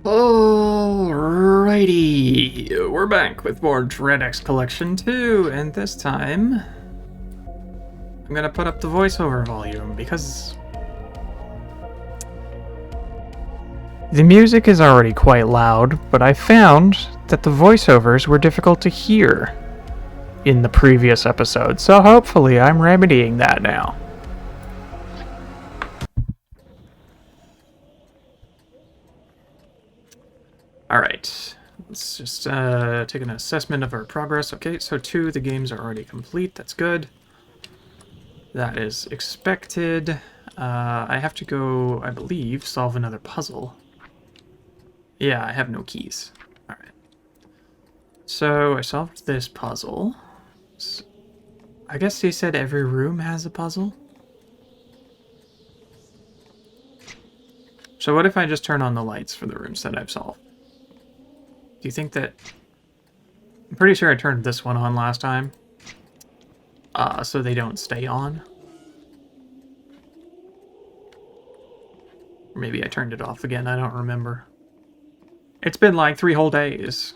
Alrighty, we're back with more Dread Collection 2, and this time I'm gonna put up the voiceover volume because the music is already quite loud, but I found that the voiceovers were difficult to hear in the previous episode, so hopefully I'm remedying that now. Alright, let's just take an assessment of our progress. Okay, so 2, the games are already complete, that's good. That is expected. I have to go, I believe, solve another puzzle. Yeah, I have no keys. Alright. So, I solved this puzzle. I guess they said every room has a puzzle? So what if I just turn on the lights for the rooms that I've solved? Do you think that... I'm pretty sure I turned this one on last time. So they don't stay on. Or maybe I turned it off again, I don't remember. It's been like 3 whole days.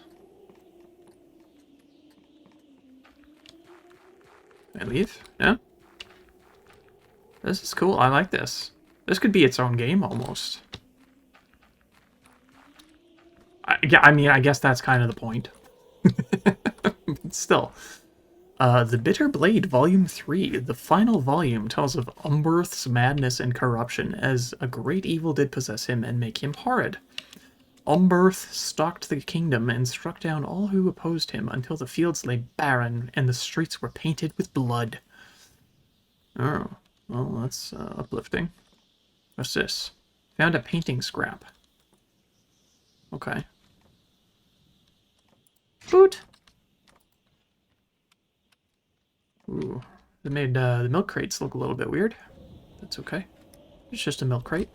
Can I leave? No? This is cool, I like this. This could be its own game, almost. Yeah, I mean, I guess that's kind of the point. But still. The Bitter Blade, Volume 3. The final volume tells of Umberth's madness and corruption, as a great evil did possess him and make him horrid. Umberth stalked the kingdom and struck down all who opposed him until the fields lay barren and the streets were painted with blood. Oh, well, that's uplifting. What's this? Found a painting scrap. Okay. Boot! Ooh, it made the milk crates look a little bit weird. That's okay. It's just a milk crate.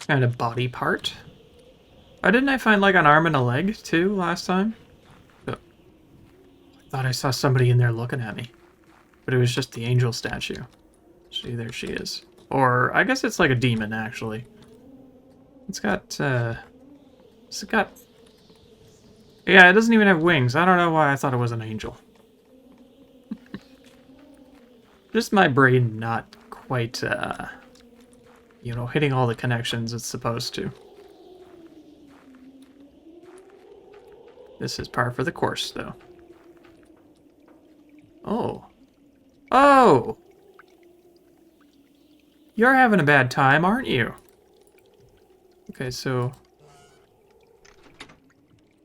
And a body part. Oh, didn't I find like an arm and a leg too last time? Oh. I thought I saw somebody in there looking at me. But it was just the angel statue. See, there she is. Or, I guess it's like a demon, actually. It's got, yeah, it doesn't even have wings. I don't know why I thought it was an angel. Just my brain not quite, you know, hitting all the connections it's supposed to. This is par for the course, though. Oh. Oh! You're having a bad time, aren't you? Okay, so...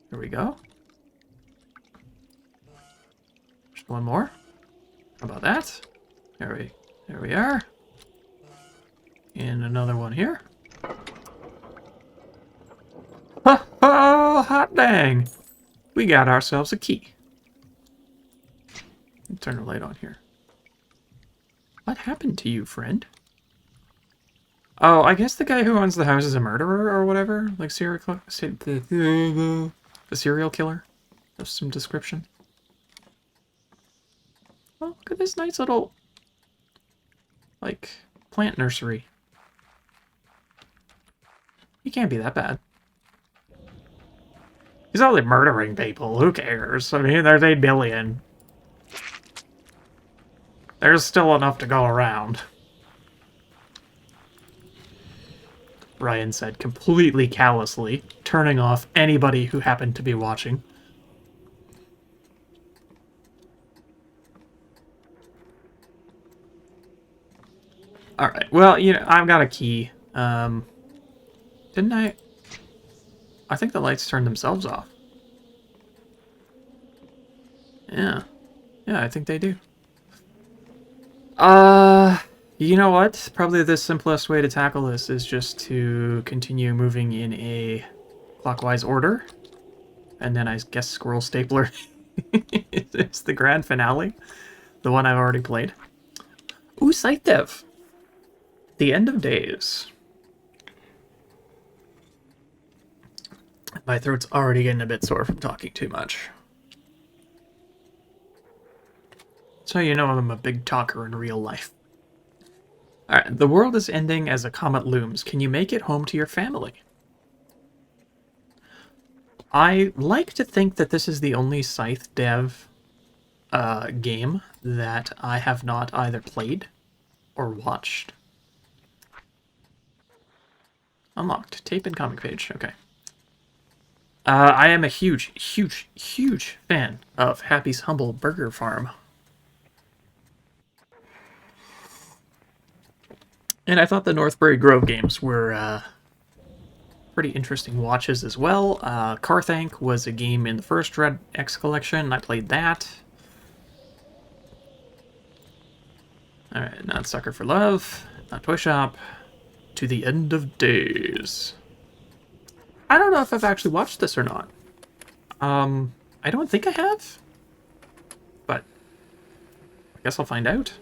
Here we go. Just one more. How about that? There we are. And another one here. Ha ha! Hot dang! We got ourselves a key. Turn the light on here. What happened to you, friend? Oh, I guess the guy who owns the house is a murderer or whatever? Like the serial killer of some description. Oh, look at this nice little, like, plant nursery. He can't be that bad. He's only murdering people. Who cares? I mean, there's 8 billion. There's still enough to go around. Ryan said completely callously, turning off anybody who happened to be watching. Alright, well, you know, I've got a key. Didn't I? I think the lights turned themselves off. Yeah. Yeah, I think they do. You know what? Probably the simplest way to tackle this is just to continue moving in a clockwise order. And then I guess Squirrel Stapler is the grand finale. The one I've already played. Ooh, Scythe Dev. The End of Days. My throat's already getting a bit sore from talking too much. So you know I'm a big talker in real life. Alright, the world is ending as a comet looms. Can you make it home to your family? I like to think that this is the only Scythe dev game that I have not either played or watched. Unlocked. Tape and comic page. Okay. I am a huge, huge, huge fan of Happy's Humble Burger Farm. And I thought the Northbury Grove games were pretty interesting watches as well. Carthank was a game in the first Red X collection, and I played that. Alright, not Sucker for Love, not Toy Shop. To the End of Days. I don't know if I've actually watched this or not. I don't think I have. But I guess I'll find out.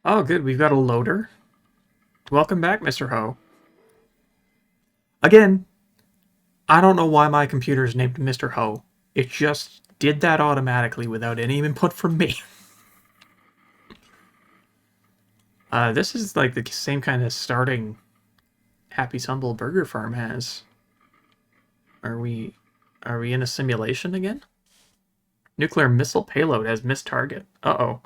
Oh, good. We've got a loader. Welcome back, Mr. Ho. Again, I don't know why my computer is named Mr. Ho. It just did that automatically without any input from me. This is like the same kind of starting Happy's Humble Burger Farm has. Are we in a simulation again? Nuclear missile payload has missed target. Uh-oh.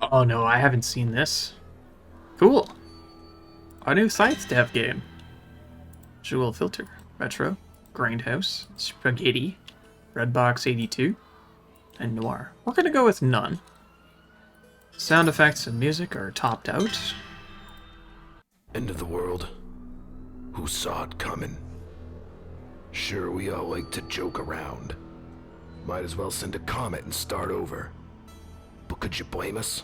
Oh no, I haven't seen this. Cool. A new Scythe dev game. Jewel Filter. Retro. Grindhouse. Spaghetti. Redbox 82. And Noir. We're gonna go with none. Sound effects and music are topped out. End of the world. Who saw it coming? Sure, we all like to joke around. Might as well send a comet and start over. But could you blame us?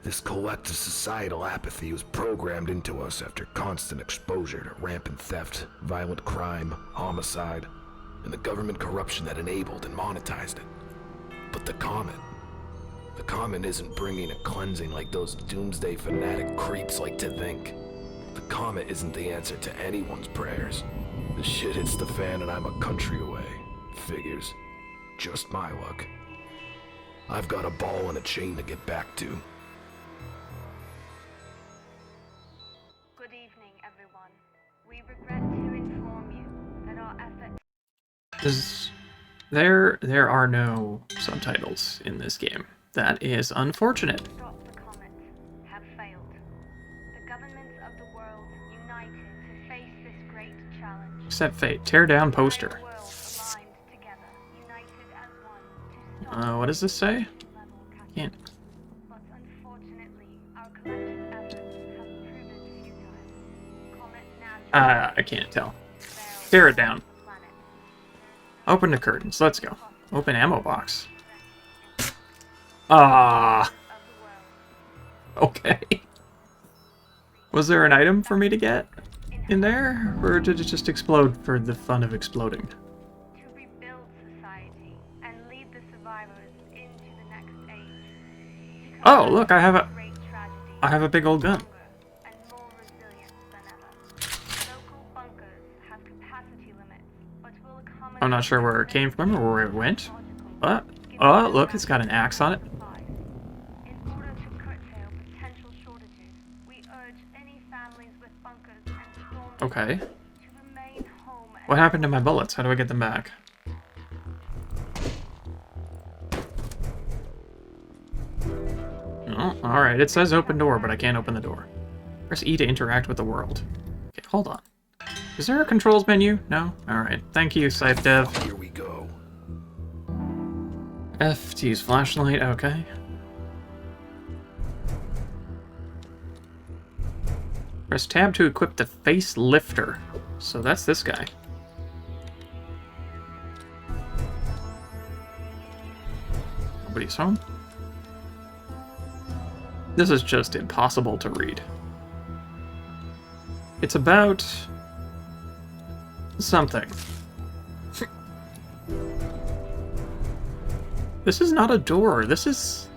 This collective societal apathy was programmed into us after constant exposure to rampant theft, violent crime, homicide, and the government corruption that enabled and monetized it. But the comet isn't bringing a cleansing like those doomsday fanatic creeps like to think. The comet isn't the answer to anyone's prayers. The shit hits the fan and I'm a country away. Figures. Just my luck. I've got a ball and a chain to get back to. Good evening, everyone. We regret to inform you that our efforts... There are no subtitles in this game. That is unfortunate. Stop the comet have failed. The governments of the world united to face this great challenge. Accept fate. Tear down poster. The world aligned together, united as one to stop What does this say? level catastrophe. Can't. But unfortunately, our collective efforts have proven futile. Comet naturally I can't tell. failed Tear it down. the planet. Open the curtains. Let's go. Open ammo box. Ah. Of the world. Okay. Was there an item for me to get in there? Or did it just explode for the fun of exploding? To rebuild society and lead the survivors into the next age. To Oh, combat look, I have a big old gun. and more resilient than ever. Local bunkers have capacity limits, but will accommodate... I'm not sure where it came from or where it went. But, oh, look, it's got an axe on it. In order to curtail potential shortages, we urge any families with bunkers and storm Okay. to remain home and What happened to my bullets? How do I get them back? Oh, alright. It says open door, but I can't open the door. Press E to interact with the world. Okay, hold on. Is there a controls menu? No? Alright. Thank you, Scythe Dev. Here we go. F to use flashlight. Okay. Press tab to equip the face lifter. So that's this guy. Nobody's home. This is just impossible to read. It's about something. This is not a door. This is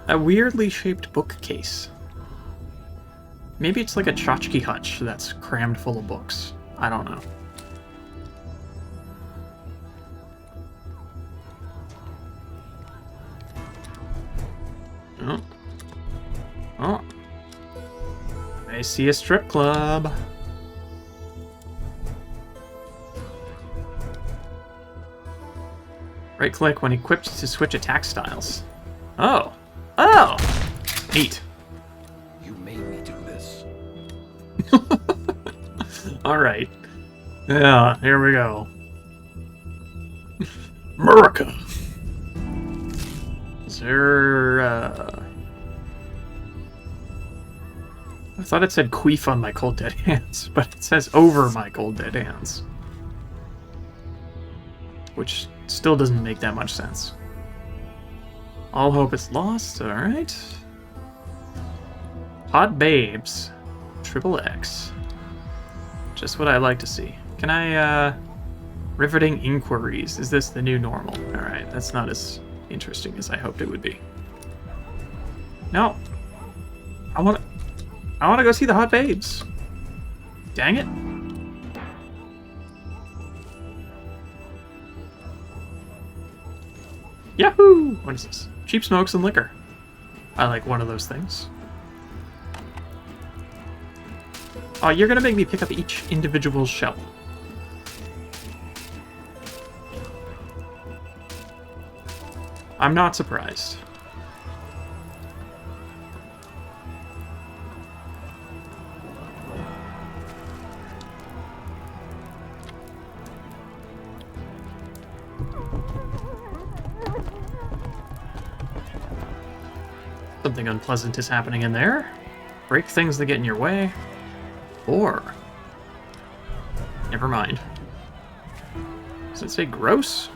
a weirdly shaped bookcase. Maybe it's like a tchotchke hutch that's crammed full of books. I don't know. Oh. Oh. I see a strip club. Right click when equipped to switch attack styles. Oh. Oh! Neat. You made me do this. Alright. Yeah, here we go. America! Is there, I thought it said queef on my cold dead hands, but it says over my cold dead hands. Which still doesn't make that much sense. All hope is lost, alright. Hot babes. Triple X. Just what I like to see. Can I, riveting inquiries. Is this the new normal? Alright, that's not as interesting as I hoped it would be. No. I wanna go see the hot babes. Dang it. Yahoo! What is this? Cheap smokes and liquor. I like one of those things. Oh, you're gonna make me pick up each individual shell. I'm not surprised. Something unpleasant is happening in there. Break things that get in your way. Or... never mind. Does it say gross?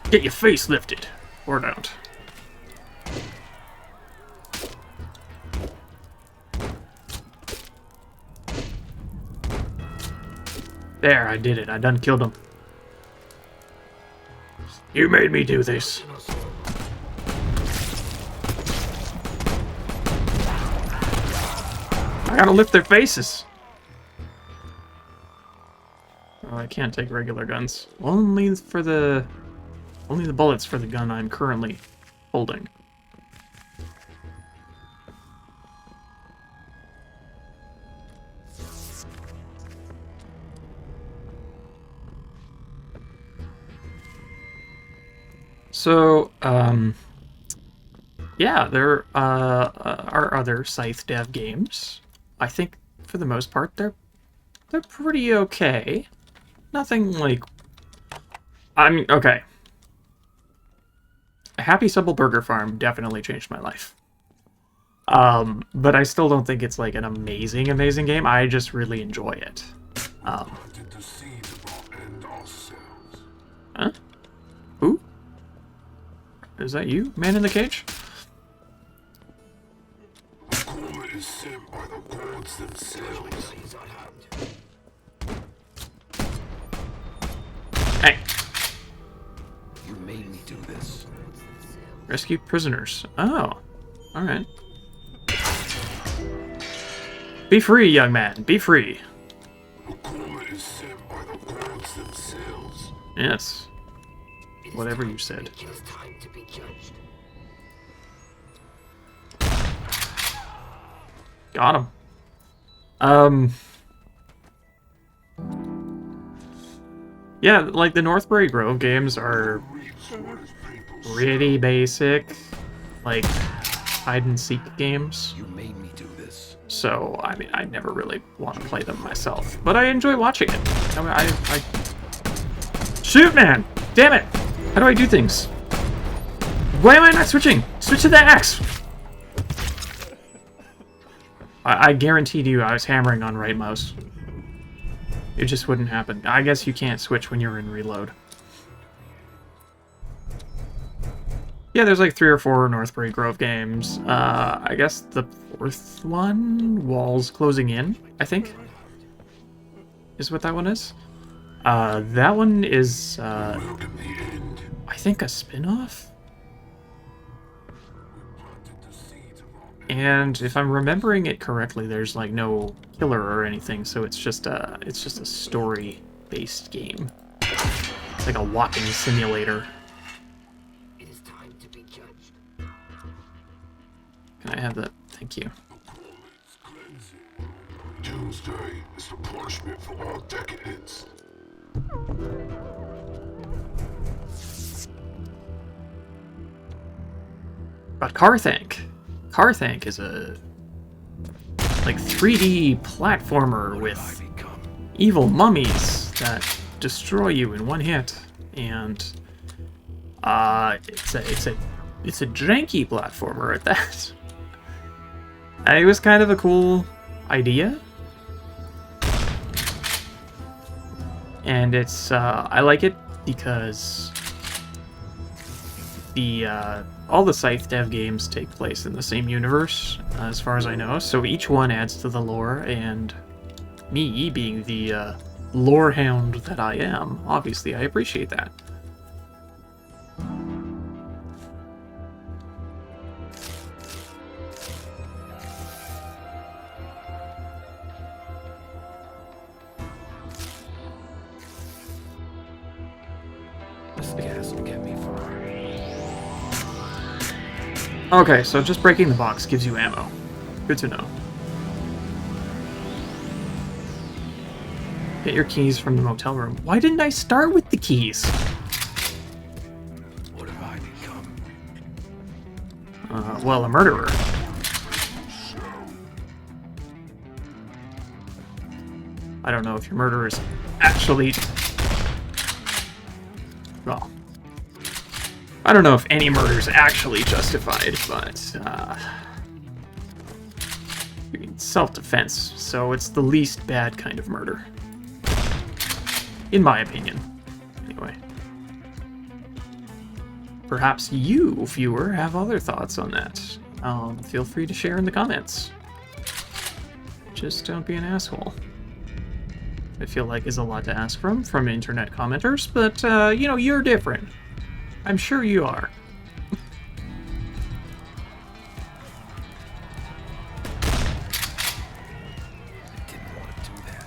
Get your face lifted. Or don't. There, I did it. I done killed him. You made me do this. I gotta lift their faces. Oh, I can't take regular guns. Only the bullets for the gun I'm currently holding. So, yeah, there are other Scythe dev games. I think, for the most part, they're pretty okay. Nothing like... I mean, okay. A Happy Supple Burger Farm definitely changed my life. But I still don't think it's like an amazing game. I just really enjoy it. Huh? Who? Is that you, man in the cage? Is sent by the gods themselves. Hey. You made me do this. Rescue prisoners. Oh. Alright. Be free, young man. Be free. The is sent by the gods themselves. Yes. Whatever you said. Time to be judged. Got him. Yeah, like the Northbury Grove games are pretty basic, like hide and seek games. You made me do this. So, I mean, I never really want to play them myself, but I enjoy watching it. I mean, I... Shoot, man! Damn it! How do I do things? Why am I not switching? Switch to the axe! I guaranteed you I was hammering on right mouse. It just wouldn't happen. I guess you can't switch when you're in reload. Yeah, there's like 3 or 4 Northbury Grove games. I guess the 4th one, Walls Closing In, I think, is what that one is. That one is, I I think a spin-off? And if I'm remembering it correctly, there's like no killer or anything, so it's just a story-based game. It's like a walking simulator. It is time to be judged. Can I have that? Thank you. Doomsday is the punishment for all decadence. But Carthank is a like 3D platformer with evil mummies that destroy you in one hit, and it's a janky platformer at that. It was kind of a cool idea, and it's I like it because all the Scythe dev games take place in the same universe, as far as I know, so each one adds to the lore, and me, being the lore hound that I am, obviously I appreciate that. This gas will get me far. Okay, so just breaking the box gives you ammo. Good to know. Get your keys from the motel room. Why didn't I start with the keys? What have I become? Well, a murderer. I don't know if your murder is actually... Well... I don't know if any murder is actually justified, but... self-defense, so it's the least bad kind of murder. In my opinion. Anyway. Perhaps you, viewer, have other thoughts on that. Feel free to share in the comments. Just don't be an asshole. I feel like is a lot to ask from internet commenters, but, you know, you're different. I'm sure you are. Didn't want to do that.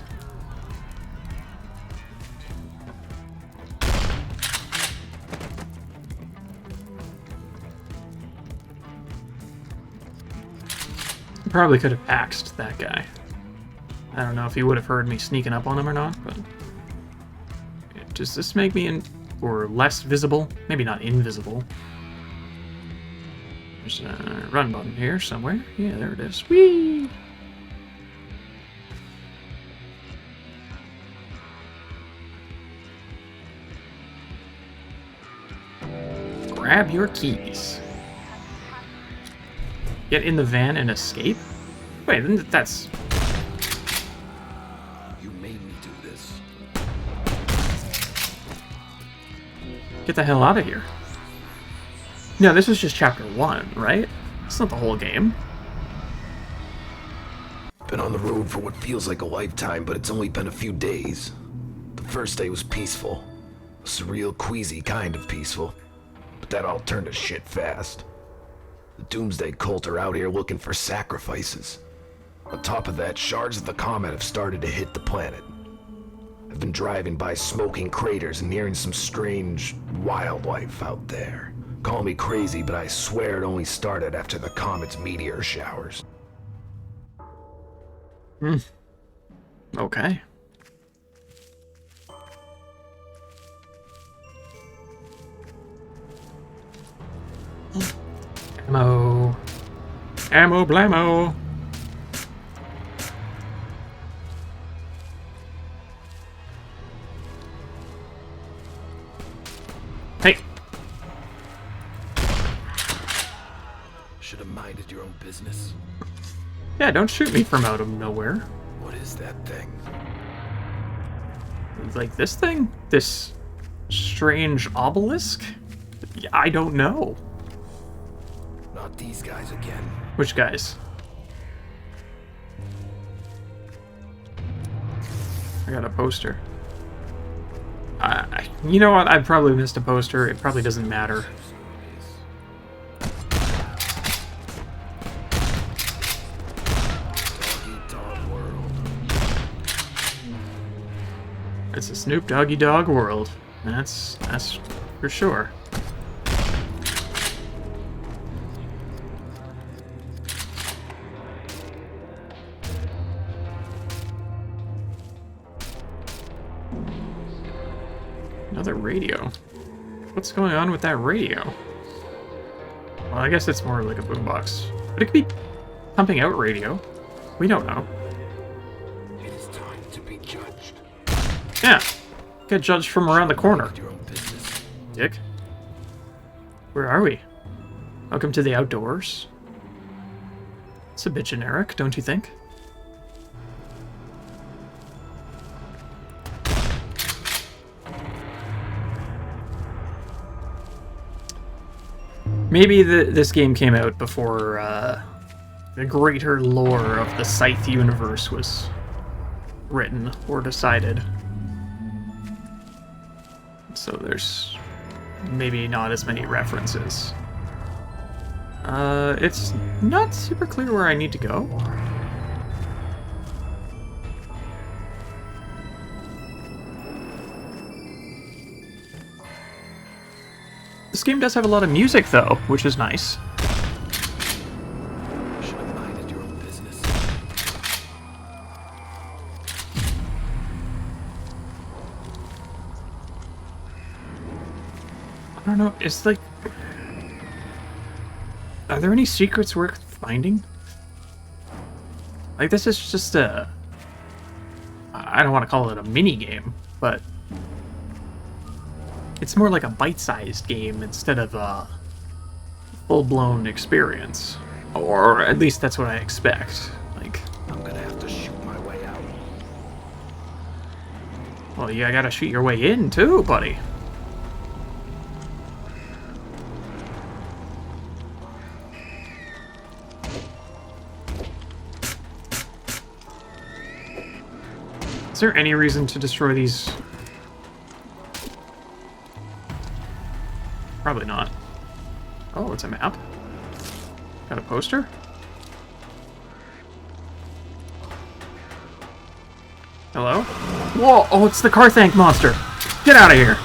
Probably could have axed that guy. I don't know if he would have heard me sneaking up on him or not, but... Does this make me or less visible? Maybe not invisible. There's a run button here somewhere. Yeah, there it is. Whee! Grab your keys. Get in the van and escape? Wait, then that's... You made me do this. Get the hell out of here. No, this is just chapter 1, right? It's not the whole game. Been on the road for what feels like a lifetime, but it's only been a few days. The first day was peaceful. A surreal, queasy kind of peaceful. But that all turned to shit fast. The Doomsday cult are out here looking for sacrifices. On top of that, shards of the comet have started to hit the planet. I've been driving by smoking craters and hearing some strange wildlife out there. Call me crazy, but I swear it only started after the comet's meteor showers. Okay. Ammo. Ammo blammo. Hey. Should have minded your own business. Yeah, don't shoot me from out of nowhere. What is that thing? Like this thing? This strange obelisk? I don't know. Not these guys again. Which guys? I got a poster. You know what? I probably missed a poster. It probably doesn't matter. It's a Snoop Doggy Dog world. That's for sure. Another radio. What's going on with that radio? Well, I guess it's more like a boombox. But it could be pumping out radio. We don't know. It is time to be judged. Yeah. Get judged from around the corner. Your own business. Dick. Where are we? Welcome to the outdoors. It's a bit generic, don't you think? Maybe this game came out before the greater lore of the Scythe universe was written or decided. So there's maybe not as many references. It's not super clear where I need to go. This game does have a lot of music, though, which is nice. Should have minded your own business. I don't know, it's like... Are there any secrets worth finding? Like, this is just a... I don't want to call it a mini-game, but... It's more like a bite-sized game instead of a full-blown experience. Or at least that's what I expect. Like, I'm gonna have to shoot my way out. well, you gotta shoot your way in, too, buddy. Is there any reason to destroy these? Probably not. Oh, it's a map. Got a poster? Hello? Whoa! Oh, it's the Carthank monster! Get out of here!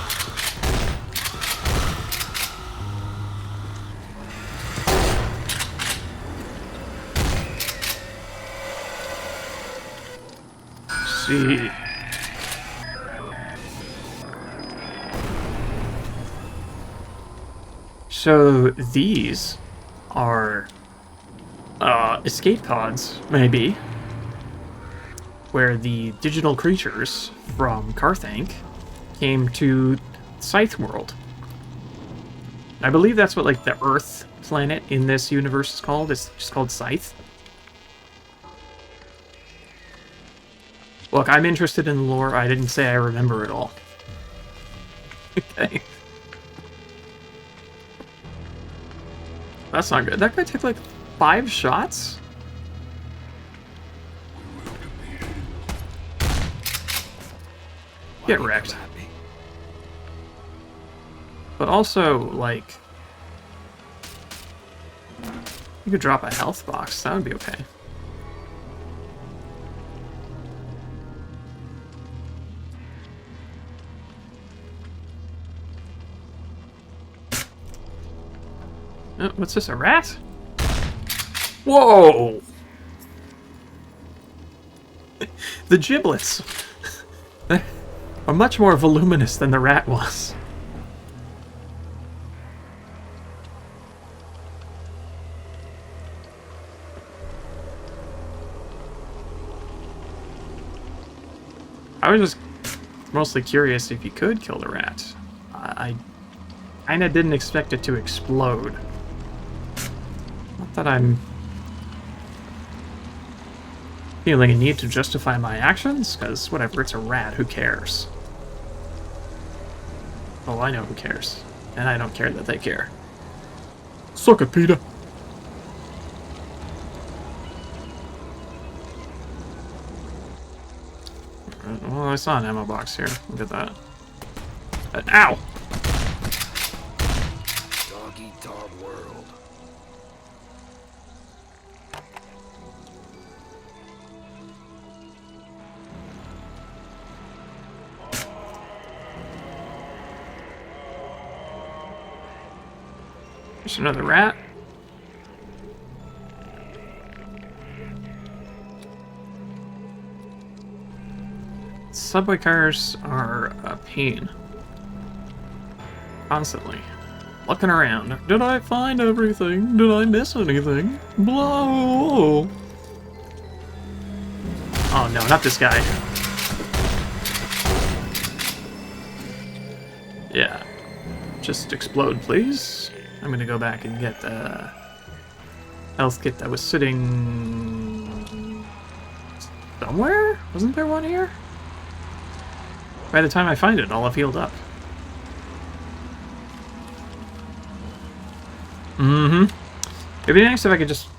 See. So these are escape pods, maybe, where the digital creatures from Carthank came to Scythe World. I believe that's what like the Earth planet in this universe is called. It's just called Scythe. Look, I'm interested in the lore. I didn't say I remember it all. Okay. That's not good. That guy took like 5 shots? Get wrecked. But also, like... You could drop a health box. That would be okay. What's this, a rat? Whoa! The giblets are much more voluminous than the rat was. I was just mostly curious if you could kill the rat. I kinda didn't expect it to explode. Not that I'm feeling a need to justify my actions, because whatever, it's a rat, who cares? Oh, I know who cares. And I don't care that they care. Suck it, Peter. Well, I saw an ammo box here. Look at that. Ow! Dog-eat-dog world. There's another rat. Subway cars are a pain. Constantly. Looking around. Did I find everything? Did I miss anything? Blah. Oh no, not this guy. Yeah. Just explode, please. I'm gonna go back and get the health kit that was sitting somewhere? Wasn't there one here? By the time I find it, I'll have healed up. It'd be nice if I could just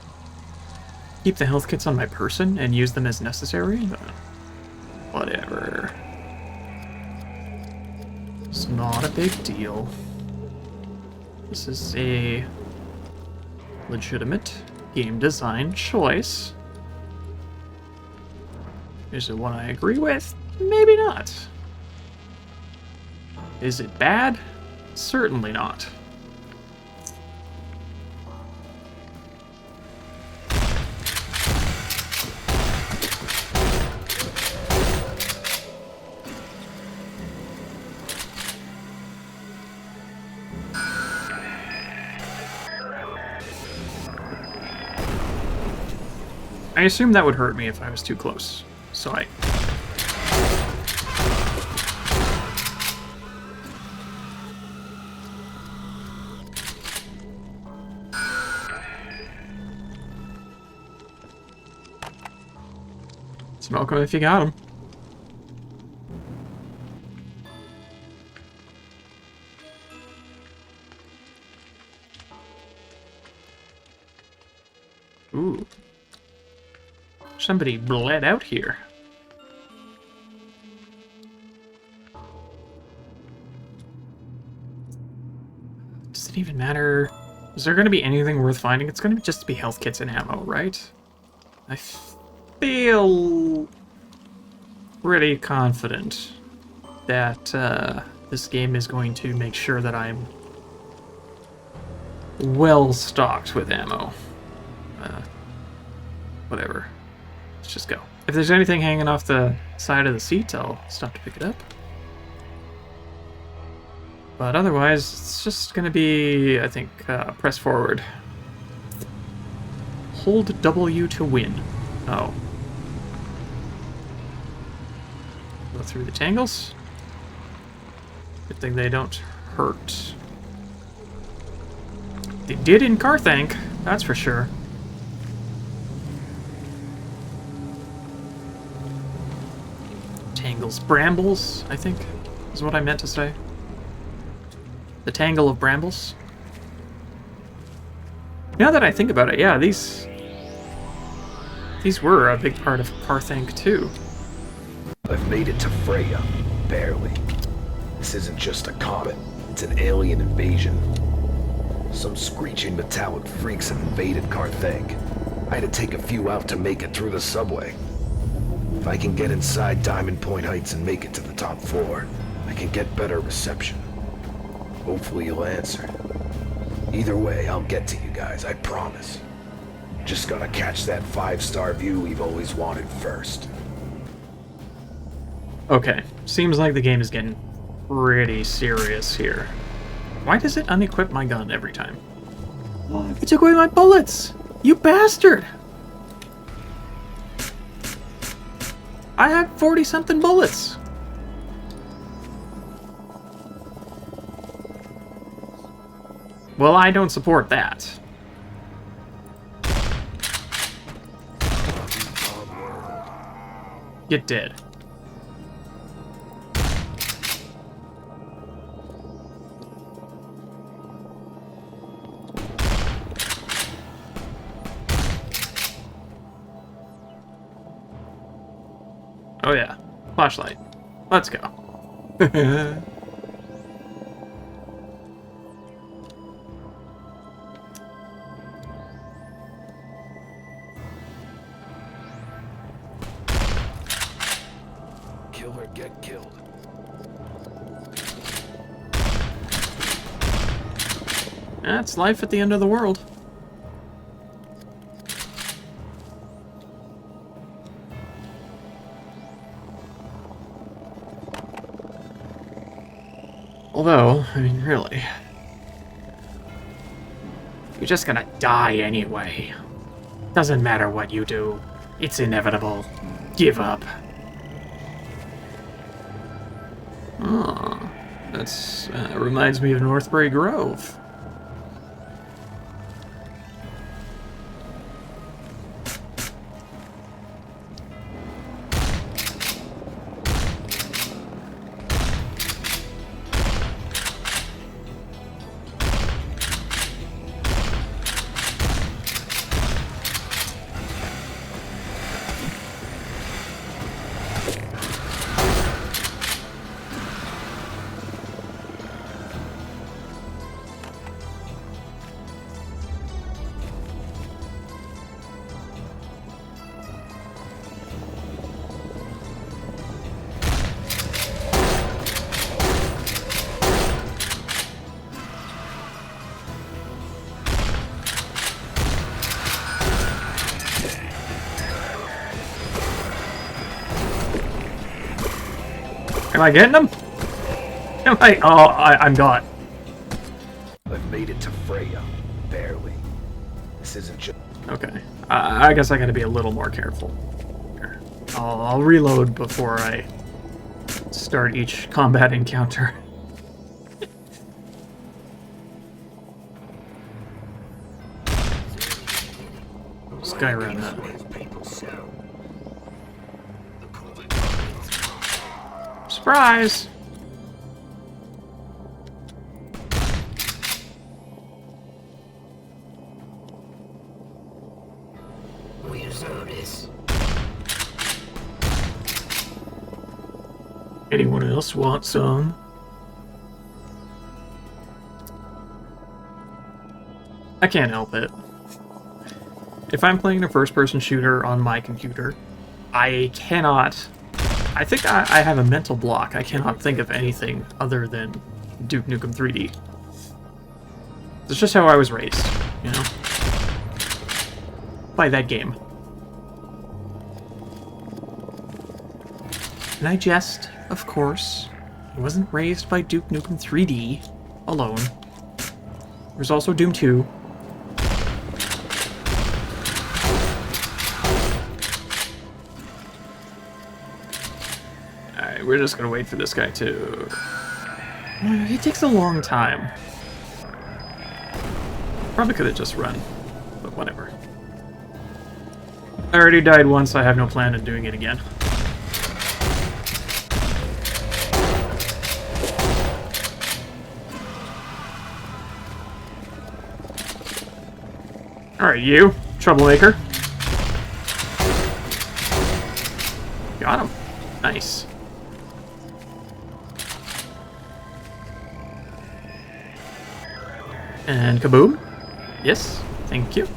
keep the health kits on my person and use them as necessary, but whatever. It's not a big deal. This is a legitimate game design choice. Is it one I agree with? Maybe not. Is it bad? Certainly not. I assume that would hurt me if I was too close, so I... Smoke 'em if you got 'em. Ooh. Somebody bled out here. Does it even matter? Is there going to be anything worth finding? It's going to just be health kits and ammo, right? I feel pretty confident that this game is going to make sure that I'm well stocked with ammo. Whatever. Let's just go. If there's anything hanging off the side of the seat, I'll stop to pick it up. But otherwise, it's just going to be, I think, press forward. Hold W to win. Oh. Go through the tangles. Good thing they don't hurt. They did in Carthank, that's for sure. Tangles. Brambles, I think, is what I meant to say. The tangle of brambles. Now that I think about it, yeah, these were a big part of Carthank too. I've made it to Freya, barely. This isn't just a comet, it's an alien invasion. Some screeching metallic freaks have invaded Carthank. I had to take a few out to make it through the subway. If I can get inside Diamond Point Heights and make it to the top floor, I can get better reception. Hopefully you'll answer. Either way, I'll get to you guys, I promise. Just gotta catch that 5-star view we've always wanted first. Okay, seems like the game is getting pretty serious here. Why does it unequip my gun every time? You took away my bullets! You bastard! I had 40-something bullets! Well, I don't support that. Get dead. Oh yeah, flashlight. Let's go. Kill or get killed. That's life at the end of the world. Although, I mean, really. You're just gonna die anyway. Doesn't matter what you do. It's inevitable. Give up. Oh, that's reminds me of Northbury Grove. Am I getting them? Am I? Oh, I'm not. I've made it to Freya. Barely. This isn't just... Okay. I guess I gotta be a little more careful. Here. I'll reload before I start each combat encounter. Skyrim that way. Surprise! We deserve this. Anyone else want some? I can't help it. If I'm playing a first-person shooter on my computer, I cannot... I think I have a mental block. I cannot think of anything other than Duke Nukem 3D. It's just how I was raised, you know? By that game. And I jest, of course. I wasn't raised by Duke Nukem 3D alone. There's also Doom 2. Alright, we're just gonna wait for this guy to... He takes a long time. Probably could have just run, but whatever. I already died once, I have no plan of doing it again. Alright, you, troublemaker. Got him. Nice. And kaboom. Yes, thank you.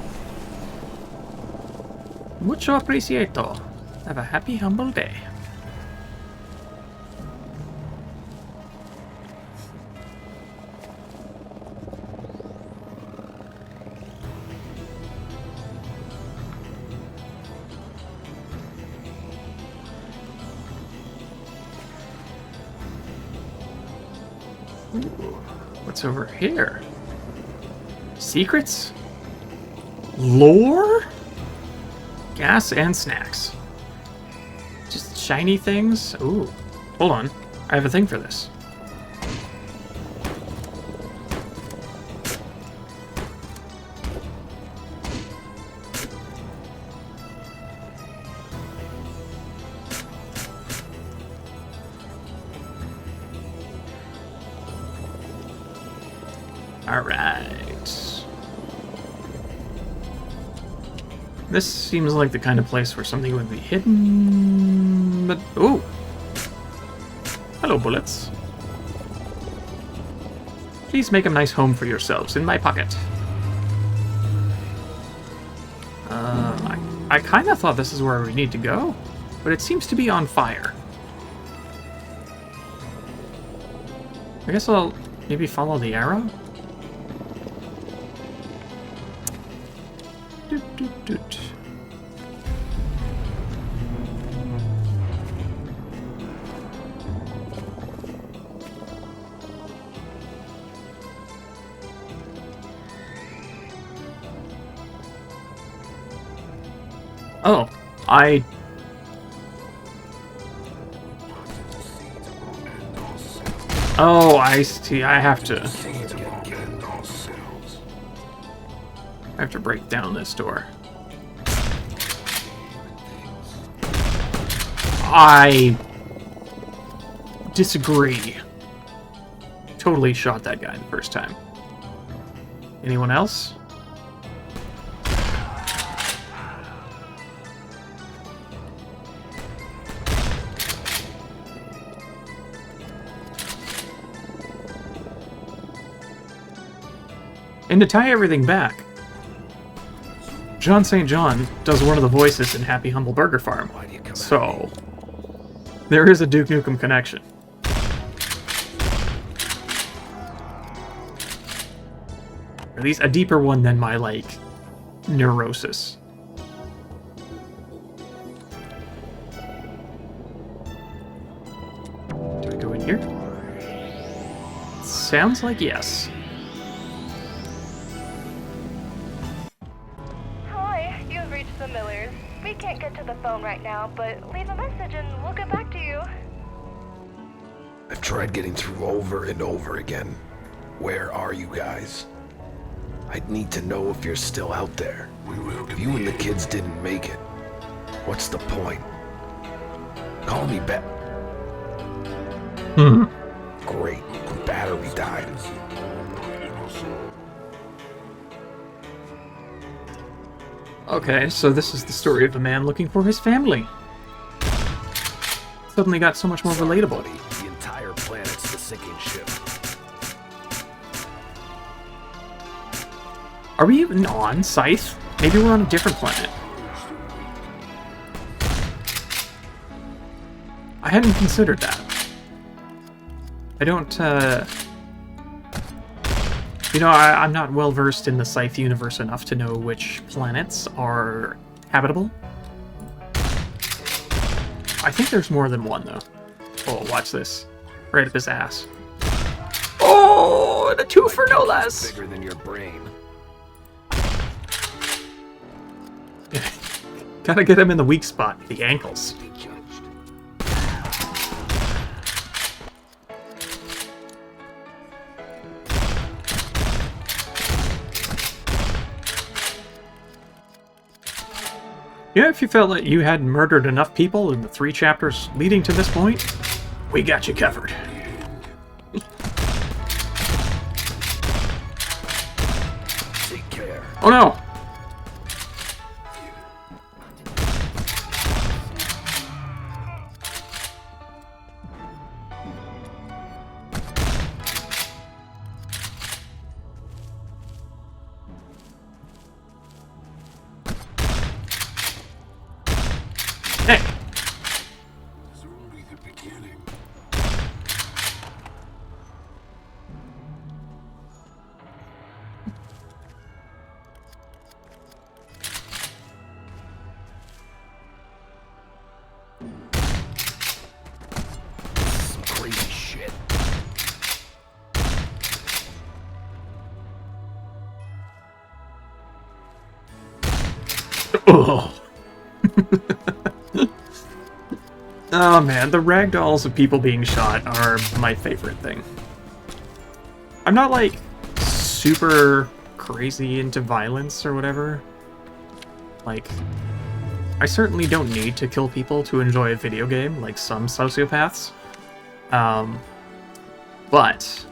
Mucho apreciado. Have a happy, humble day. Ooh, what's over here? Secrets? Lore? Gas and snacks. Just shiny things? Ooh. Hold on. I have a thing for this. Alright. This seems like the kind of place where something would be hidden, but... Ooh! Hello, bullets. Please make a nice home for yourselves in my pocket. I kind of thought this is where we need to go, but it seems to be on fire. I guess I'll maybe follow the arrow? Doot, doot, doot. Oh, Oh, I see. I have to break down this door. I disagree. Totally shot that guy the first time. Anyone else? And to tie everything back, John St. John does one of the voices in Happy Humble Burger Farm. So, there is a Duke Nukem connection. Or at least a deeper one than my, like, neurosis. Do I go in here? Sounds like yes. The Millers. We can't get to the phone right now, but leave a message and we'll get back to you. I've tried getting through over and over again. Where are you guys? I'd need to know if you're still out there. If you and the kids didn't make it, what's the point? Call me back. Great. The battery died. Okay, so this is the story of a man looking for his family. Suddenly got so much more relatable. The entire planet's the sinking ship. Are we even on Scythe? Maybe we're on a different planet. I hadn't considered that. I don't, You know, I'm not well versed in the Scythe universe enough to know which planets are habitable. I think there's more than one, though. Oh, watch this. Right up his ass. Oh, and a two for no less! Bigger than your brain. Gotta get him in the weak spot, the ankles. Yeah, if you felt like you had murdered enough people in the 3 chapters leading to this point, we got you covered. Take care. Oh no! Hey! It's only the beginning. Some crazy shit. Ugh. Oh man, the ragdolls of people being shot are my favorite thing. I'm not like super crazy into violence or whatever. Like, I certainly don't need to kill people to enjoy a video game like some sociopaths. But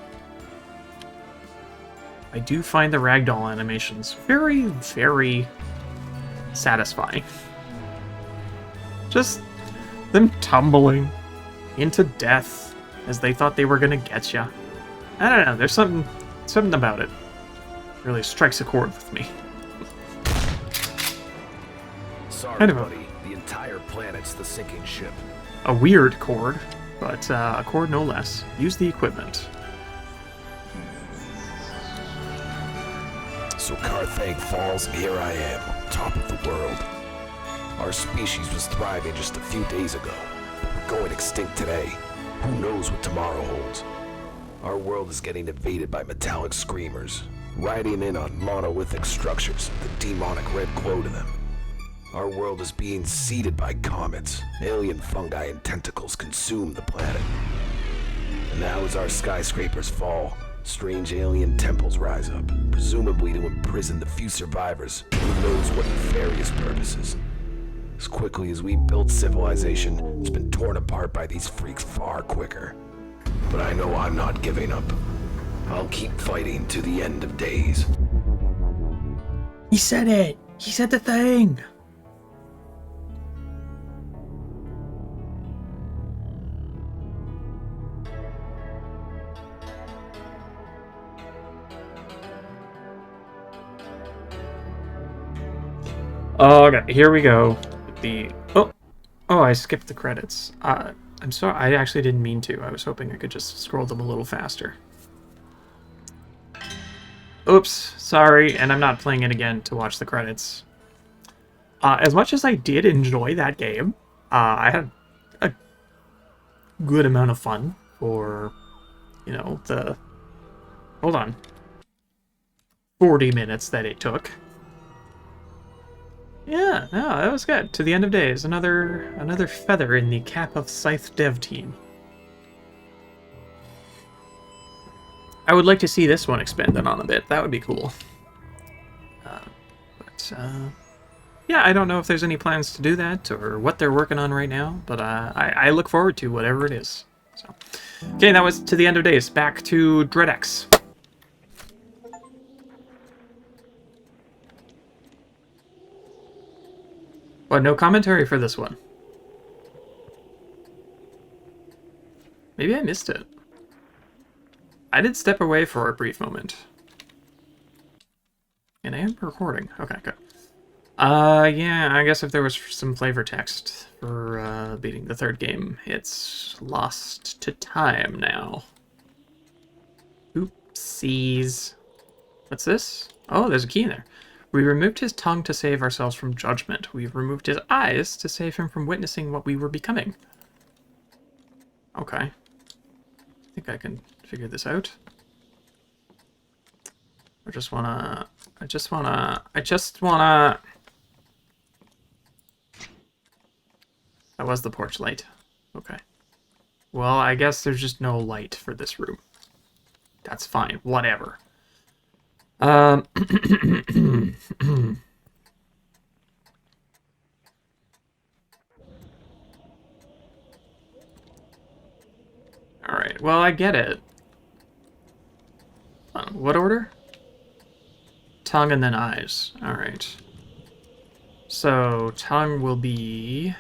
I do find the ragdoll animations very, very satisfying. Just them tumbling into death as they thought they were gonna get ya. I don't know, there's something about it. Really strikes a chord with me. Sorry, Kind of buddy. The entire planet's the sinking ship. A weird chord, but a chord no less. Use the equipment. So Carthag falls, and here I am, top of the world. Our species was thriving just a few days ago. We're going extinct today. Who knows what tomorrow holds? Our world is getting invaded by metallic screamers, riding in on monolithic structures with a demonic red glow to them. Our world is being seeded by comets. Alien fungi and tentacles consume the planet. And now as our skyscrapers fall, strange alien temples rise up, presumably to imprison the few survivors, who knows what nefarious purposes. As quickly as we built civilization, it's been torn apart by these freaks far quicker. But I know I'm not giving up. I'll keep fighting to the end of days. He said it! He said the thing! Oh, okay, here we go. Oh, I skipped the credits. I'm sorry, I actually didn't mean to. I was hoping I could just scroll them a little faster. Oops, sorry, and I'm not playing it again to watch the credits. As much as I did enjoy that game, I had a good amount of fun for, you know, the... Hold on. 40 minutes that it took. Yeah, no, that was good. To the end of days, another feather in the cap of Scythe dev team. I would like to see this one expanded on a bit. That would be cool. Yeah, I don't know if there's any plans to do that or what they're working on right now, but I look forward to whatever it is. So, okay, that was To the End of Days. Back to DreadX. But no commentary for this one. Maybe I missed it. I did step away for a brief moment. And I am recording. Okay, good. Yeah, I guess if there was some flavor text for beating the third game, it's lost to time now. Oopsies. What's this? Oh, there's a key in there. We removed his tongue to save ourselves from judgment. We've removed his eyes to save him from witnessing what we were becoming. Okay. I think I can figure this out. I just wanna... That was the porch light. Okay. Well, I guess there's just no light for this room. That's fine. Whatever. Alright, well, I get it. What order? Tongue and then eyes. Alright. So, tongue will be...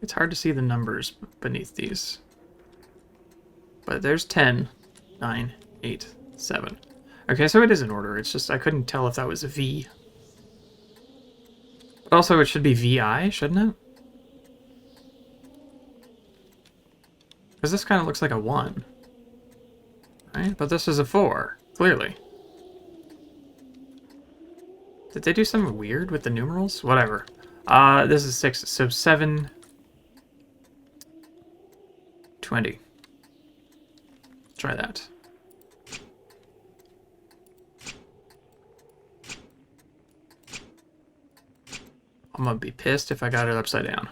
It's hard to see the numbers beneath these. But there's 10, 9, 8, 7. Okay, so it is in order. It's just I couldn't tell if that was a V. But also it should be VI, shouldn't it? Because this kind of looks like a 1. Right? But this is a 4, clearly. Did they do something weird with the numerals? Whatever. This is 6, so 7, 20. Try that. I'm gonna be pissed if I got it upside down.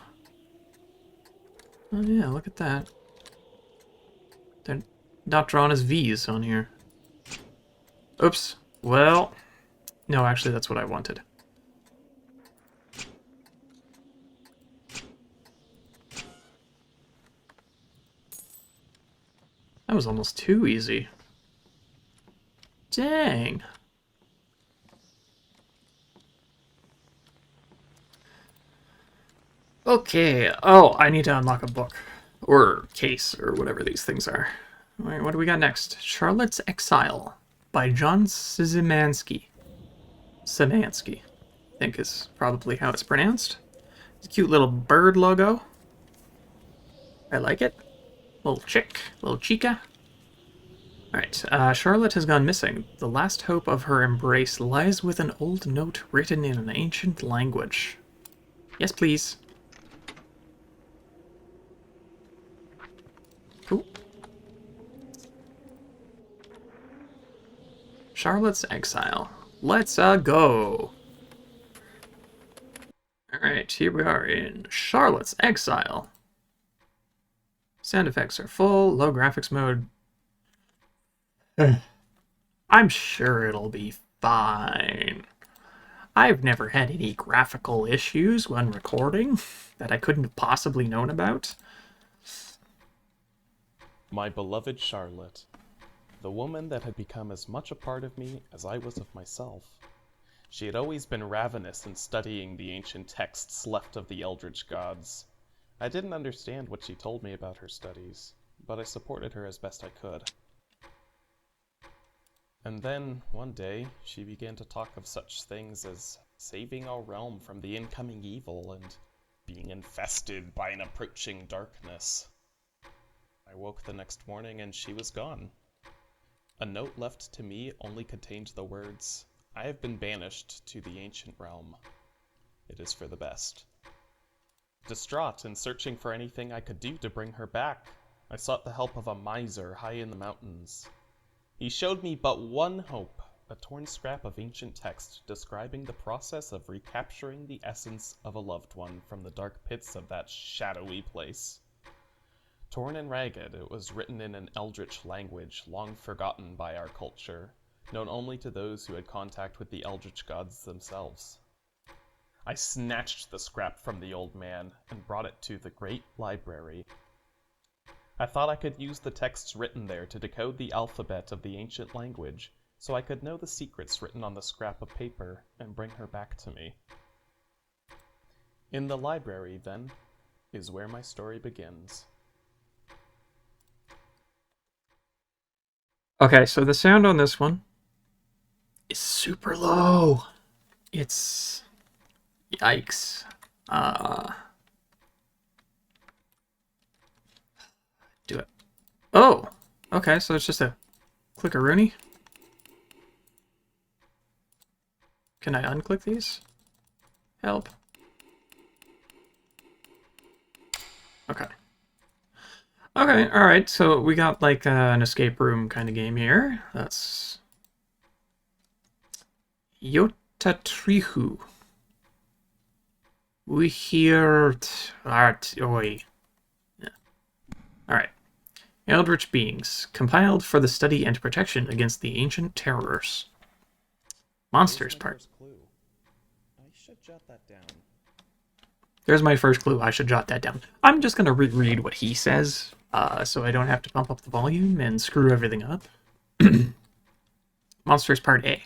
Oh yeah, look at that. They're not drawn as V's on here. Oops. Well, no, actually that's what I wanted. That was almost too easy. Dang. Okay. Oh, I need to unlock a book. Or case, or whatever these things are. Alright, what do we got next? Charlotte's Exile by John Szymanski. Szymanski, I think is probably how it's pronounced. It's a cute little bird logo. I like it. Little chick, little chica. Alright, Charlotte has gone missing. The last hope of her embrace lies with an old note written in an ancient language. Yes, please. Cool. Charlotte's Exile. Let's go! Alright, here we are in Charlotte's Exile. Sound effects are full, low graphics mode. I'm sure it'll be fine. I've never had any graphical issues when recording that I couldn't have possibly known about. My beloved Charlotte, the woman that had become as much a part of me as I was of myself. She had always been ravenous in studying the ancient texts left of the Eldritch gods. I didn't understand what she told me about her studies, but I supported her as best I could. And then, one day, she began to talk of such things as saving our realm from the incoming evil and being infested by an approaching darkness. I woke the next morning and she was gone. A note left to me only contained the words, "I have been banished to the ancient realm. It is for the best." Distraught and searching for anything I could do to bring her back, I sought the help of a miser high in the mountains. He showed me but one hope, a torn scrap of ancient text describing the process of recapturing the essence of a loved one from the dark pits of that shadowy place. Torn and ragged, it was written in an eldritch language long forgotten by our culture, known only to those who had contact with the eldritch gods themselves. I snatched the scrap from the old man and brought it to the great library. I thought I could use the texts written there to decode the alphabet of the ancient language, so I could know the secrets written on the scrap of paper and bring her back to me. In the library, then, is where my story begins. Okay, so the sound on this one is super low. It's... Yikes. Do it. Oh! Okay, so it's just a click-a-rooney. Can I unclick these? Help. Okay. Okay, alright, so we got like an escape room kind of game here. That's... Yotatrihu. We hear art oi. Yeah. Alright. Eldritch beings, compiled for the study and protection against the ancient terrors. Monsters part. First clue. I should jot that down. There's my first clue. I should jot that down. I'm just going to reread what he says, so I don't have to bump up the volume and screw everything up. Monsters Part A.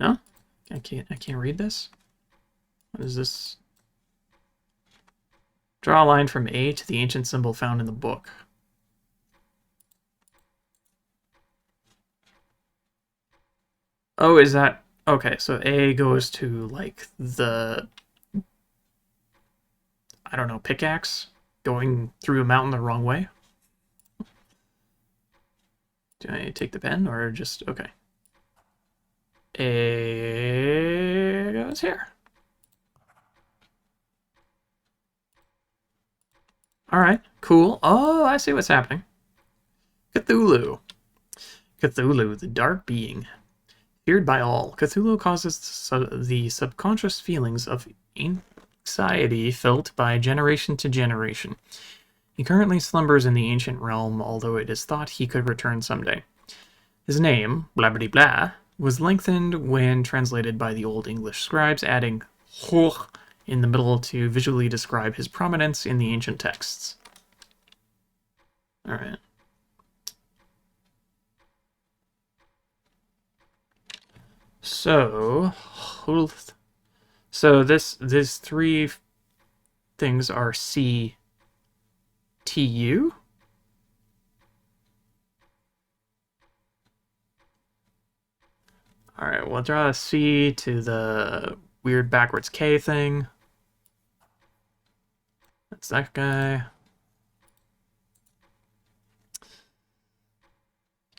No? I can't read this? What is this? Draw a line from A to the ancient symbol found in the book. Oh, is that... Okay, so A goes to, like, the... I don't know, pickaxe? Going through a mountain the wrong way? Do I take the pen, or just... Okay. A goes here. Alright, cool. Oh, I see what's happening. Cthulhu. Cthulhu, the dark being. Feared by all, Cthulhu causes the subconscious feelings of anxiety felt by generation to generation. He currently slumbers in the ancient realm, although it is thought he could return someday. His name, blah blah blah, was lengthened when translated by the Old English scribes, adding hoch in the middle to visually describe his prominence in the ancient texts. Alright. So these three things are CTU. Alright, we'll draw a C to the weird backwards K thing. That's that guy.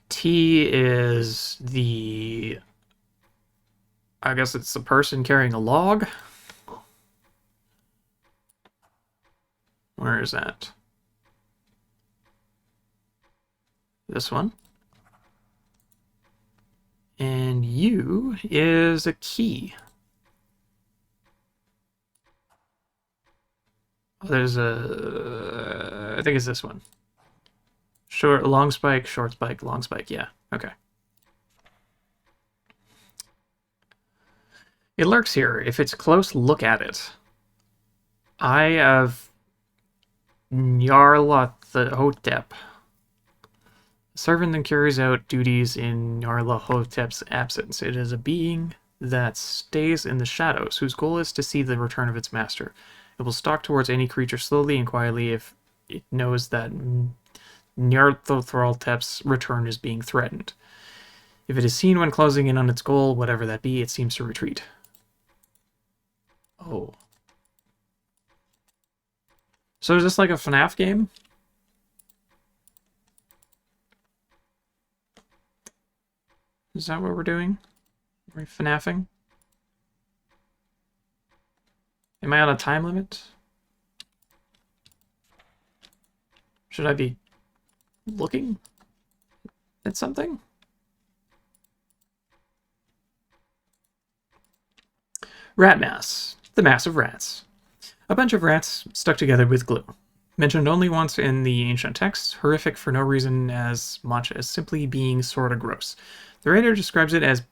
T is the... I guess it's the person carrying a log. Where is that? This one. And U is a key. Oh, there's a... I think it's this one. Short, long spike, short spike, long spike. Yeah, okay. It lurks here. If it's close, look at it. I have Nyarlathotep. Servant that carries out duties in Nyarlathotep's absence. It is a being that stays in the shadows, whose goal is to see the return of its master. It will stalk towards any creature slowly and quietly if it knows that Nyarlathotep's return is being threatened. If it is seen when closing in on its goal, whatever that be, it seems to retreat. Oh. So is this like a FNAF game? Is that what we're doing? Are we FNAFing? Am I on a time limit? Should I be looking at something? Rat mass. The mass of rats. A bunch of rats stuck together with glue. Mentioned only once in the ancient texts, horrific for no reason as much as simply being sorta gross. The writer describes it as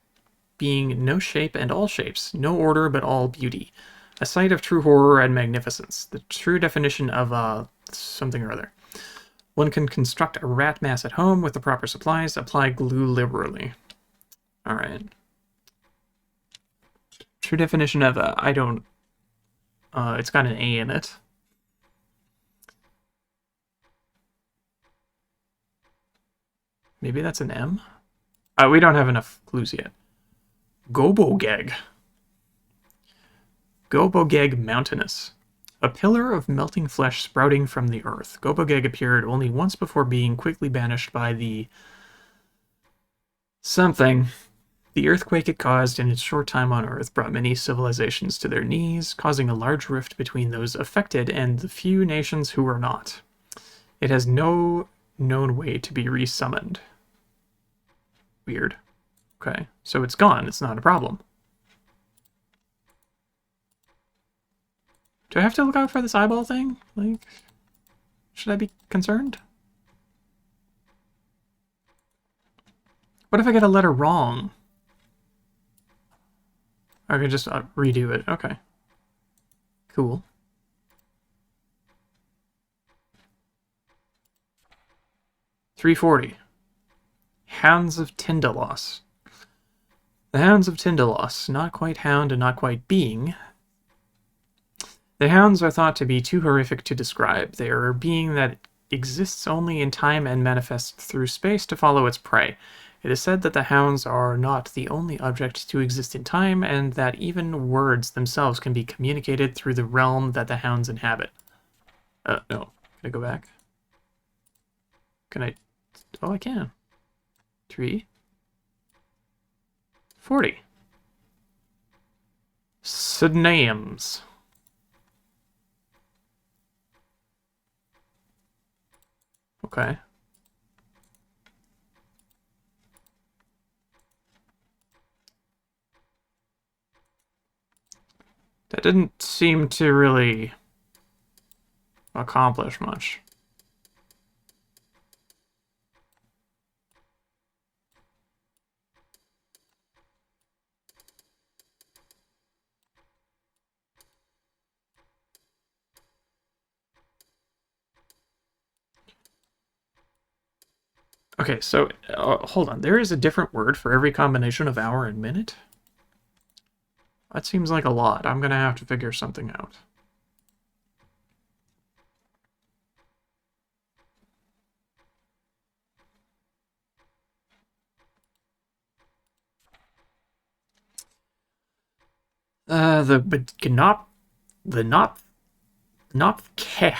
being no shape and all shapes, no order but all beauty. A sight of true horror and magnificence. The true definition of something or other. One can construct a rat mass at home with the proper supplies, apply glue liberally. Alright. True definition of I don't... it's got an A in it. Maybe that's an M? We don't have enough clues yet. Gobogeg. Gobogeg mountainous. A pillar of melting flesh sprouting from the earth. Gobogeg appeared only once before being quickly banished by the... something. The earthquake it caused in its short time on Earth brought many civilizations to their knees, causing a large rift between those affected and the few nations who were not. It has no known way to be resummoned. Weird. Okay, so it's gone. It's not a problem. Do I have to look out for this eyeball thing? Like, should I be concerned? What if I get a letter wrong? I can just redo it. Okay. Cool. $3.40. Hounds of Tyndalos. The Hounds of Tyndalos, not quite hound and not quite being. The hounds are thought to be too horrific to describe. They are a being that exists only in time and manifests through space to follow its prey. It is said that the hounds are not the only object to exist in time, and that even words themselves can be communicated through the realm that the hounds inhabit. No. Can I go back? Can I... Oh, I can. 3:40. Synonyms. Okay. That didn't seem to really accomplish much. Okay, so hold on. There is a different word for every combination of hour and minute? That seems like a lot. I'm gonna have to figure something out. The Knopf Knopfke.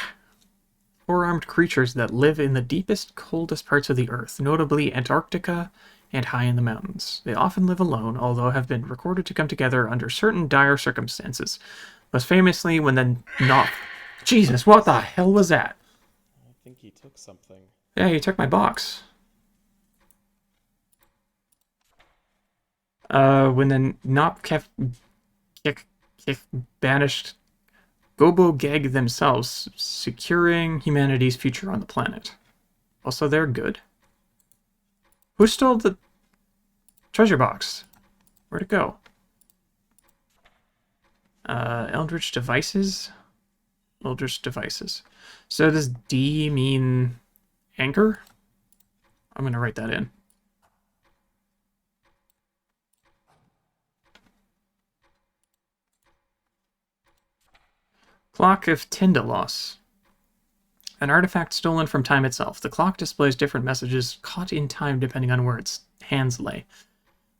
four-armed creatures that live in the deepest, coldest parts of the Earth, notably Antarctica and high in the mountains. They often live alone, although have been recorded to come together under certain dire circumstances. Most famously, when the not... Jesus, what the hell was that? I think he took something. Yeah, you took my box. When the Nopkef banished Gobogeg themselves, securing humanity's future on the planet. Also, they're good. Who stole the treasure box? Where'd it go? Eldritch devices? Eldritch devices. So does D mean anchor? I'm gonna write that in. Clock of Tyndalos. An artifact stolen from time itself. The clock displays different messages caught in time depending on where its hands lay.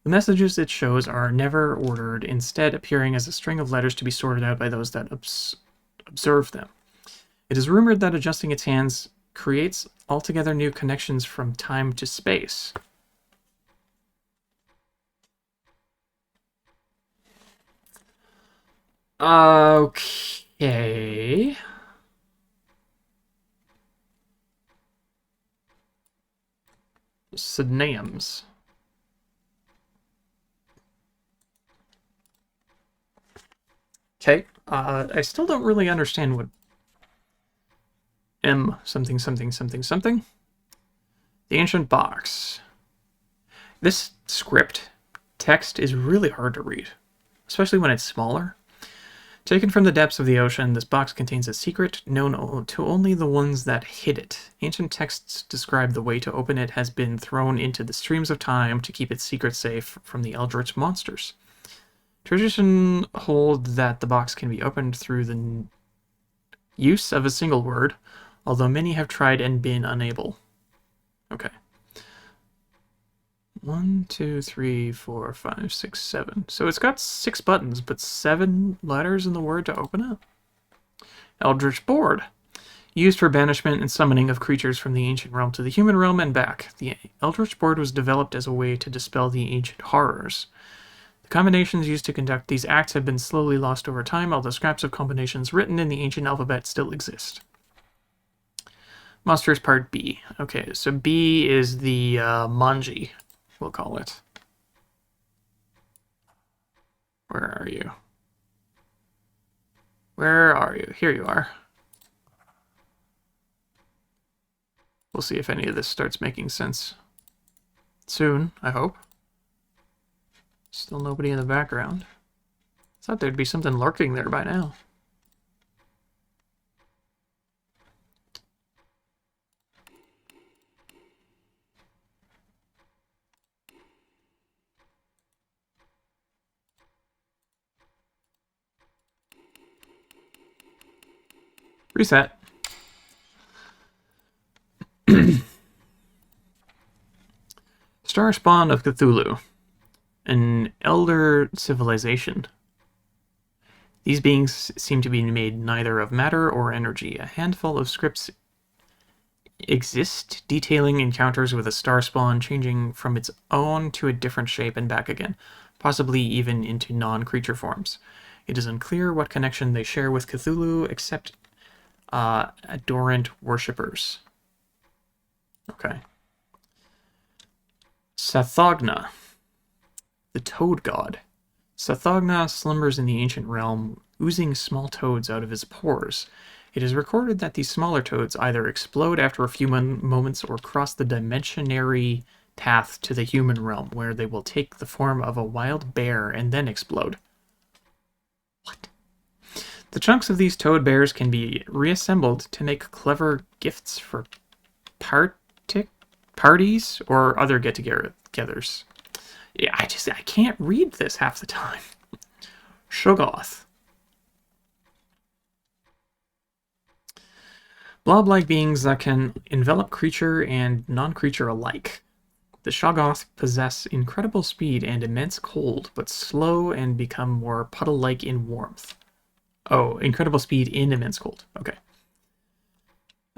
The messages it shows are never ordered, instead appearing as a string of letters to be sorted out by those that observe them. It is rumored that adjusting its hands creates altogether new connections from time to space. Okay. Synonyms. Okay. I still don't really understand what M something something something something. The ancient box. This script text is really hard to read, especially when it's smaller. Taken from the depths of the ocean, this box contains a secret known to only the ones that hid it. Ancient texts describe the way to open it has been thrown into the streams of time to keep its secret safe from the eldritch monsters. Tradition holds that the box can be opened through the use of a single word, although many have tried and been unable. Okay. 1, 2, 3, 4, 5, 6, 7. So it's got 6 buttons, but 7 letters in the word to open it. Eldritch Board. Used for banishment and summoning of creatures from the ancient realm to the human realm and back. The Eldritch Board was developed as a way to dispel the ancient horrors. The combinations used to conduct these acts have been slowly lost over time, although scraps of combinations written in the ancient alphabet still exist. Monsters Part B. Okay, so B is the Manji, we'll call it. Where are you? Where are you? Here you are. We'll see if any of this starts making sense. Soon, I hope. Still nobody in the background. Thought there'd be something lurking there by now. Reset. Star Spawn of Cthulhu. An elder civilization. These beings seem to be made neither of matter or energy. A handful of scripts exist, detailing encounters with a star spawn changing from its own to a different shape and back again, possibly even into non-creature forms. It is unclear what connection they share with Cthulhu, except adorant worshippers. Okay. Sathagna, the toad god. Sathagna slumbers in the ancient realm, oozing small toads out of his pores. It is recorded that these smaller toads either explode after a few moments or cross the dimensionary path to the human realm, where they will take the form of a wild bear and then explode. What? The chunks of these toad bears can be reassembled to make clever gifts for parties or other get-togethers. Yeah, I can't read this half the time. Shoggoth. Blob-like beings that can envelop creature and non-creature alike. The Shoggoth possess incredible speed and immense cold, but slow and become more puddle-like in warmth. Oh, incredible speed in immense cold. Okay.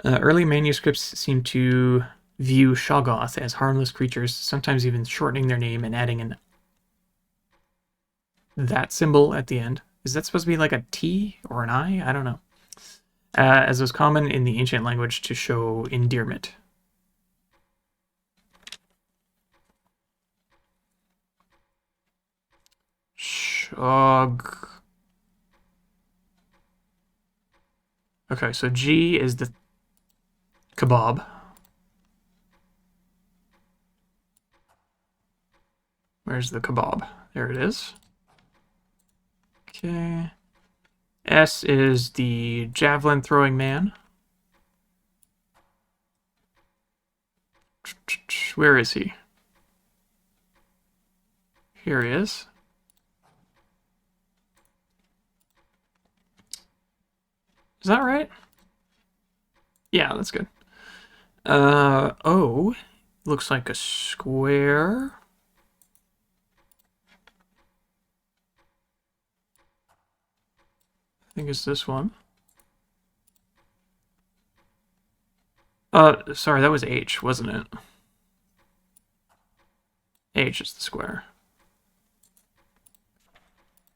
Early manuscripts seem to view Shoggoth as harmless creatures, sometimes even shortening their name and adding an that symbol at the end. Is that supposed to be like a T or an I? I don't know. As was common in the ancient language to show endearment. Shog. Okay, so G is the kebab. Where's the kebab? There it is. Okay. S is the javelin throwing man. Where is he? Here he is. Is that right? Yeah, that's good. O looks like a square. I think it's this one. Sorry, that was H, wasn't it? H is the square.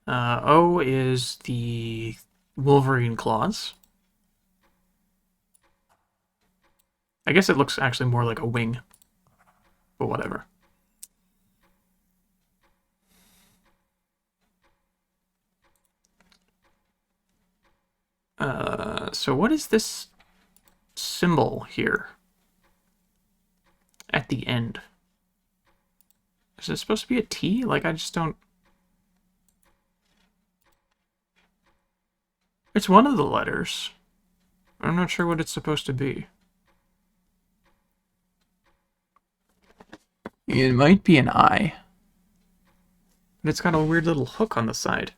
O is the Wolverine claws. I guess it looks actually more like a wing, but whatever. So what is this symbol here at the end? Is it supposed to be a T? Like, I just don't... It's one of the letters. I'm not sure what it's supposed to be. It might be an I. But it's got a weird little hook on the side.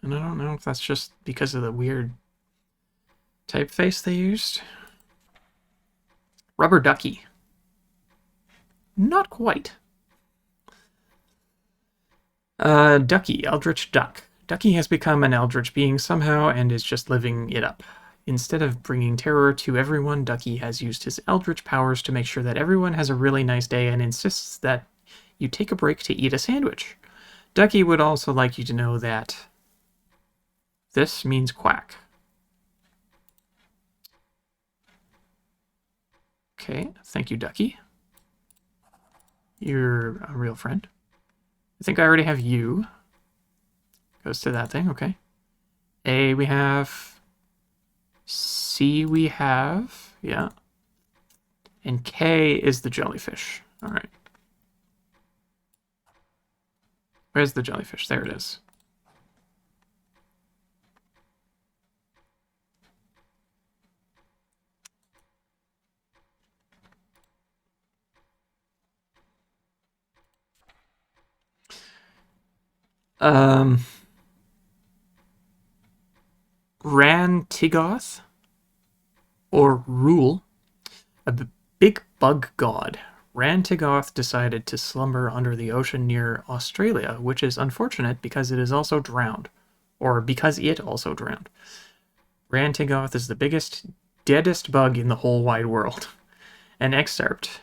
And I don't know if that's just because of the weird typeface they used. Rubber ducky. Not quite. Ducky, Eldritch Duck. Ducky has become an eldritch being somehow and is just living it up. Instead of bringing terror to everyone, Ducky has used his eldritch powers to make sure that everyone has a really nice day and insists that you take a break to eat a sandwich. Ducky would also like you to know that this means quack. Okay, thank you, Ducky. You're a real friend. I think I already have you. Goes to that thing, okay. A we have. C we have. Yeah. And K is the jellyfish. All right. Where's the jellyfish? There it is. Rantigoth, or Rule, a big bug god. Rantigoth decided to slumber under the ocean near Australia, which is unfortunate because it is also drowned, or because it also drowned. Rantigoth is the biggest, deadest bug in the whole wide world. An excerpt,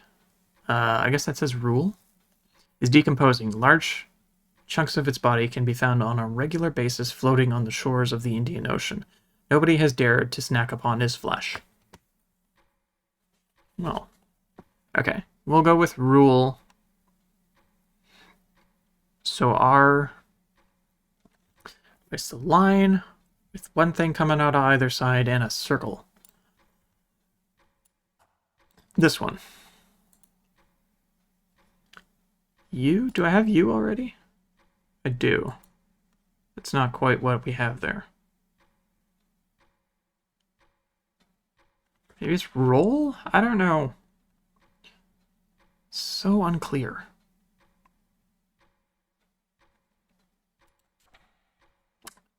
I guess that says Rule, is decomposing. Large chunks of its body can be found on a regular basis floating on the shores of the Indian Ocean. Nobody has dared to snack upon his flesh. Well, okay. We'll go with Rule. So R is the line with one thing coming out of either side and a circle. This one. U? Do I have U already? I do. It's not quite what we have there. Maybe it's roll? I don't know. So unclear.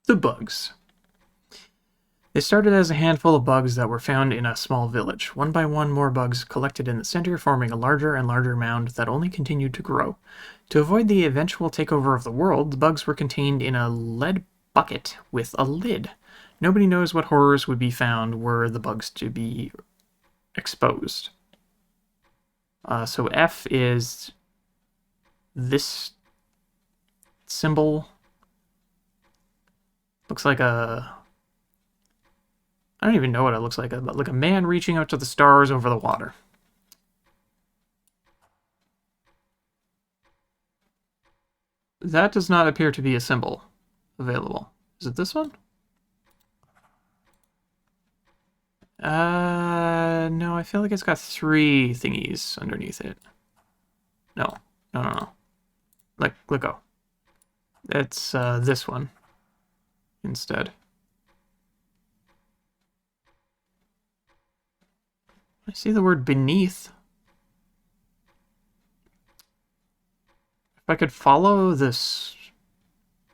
The bugs. They started as a handful of bugs that were found in a small village. One by one, more bugs collected in the center, forming a larger and larger mound that only continued to grow. To avoid the eventual takeover of the world, the bugs were contained in a lead bucket with a lid. Nobody knows what horrors would be found were the bugs to be exposed. So F is this symbol. Looks like a... I don't even know what it looks like, but like a man reaching out to the stars over the water. That does not appear to be a symbol available. Is it this one? No, I feel like it's got 3 thingies underneath it. No. No. Let go. It's this one instead. I see the word beneath. If I could follow this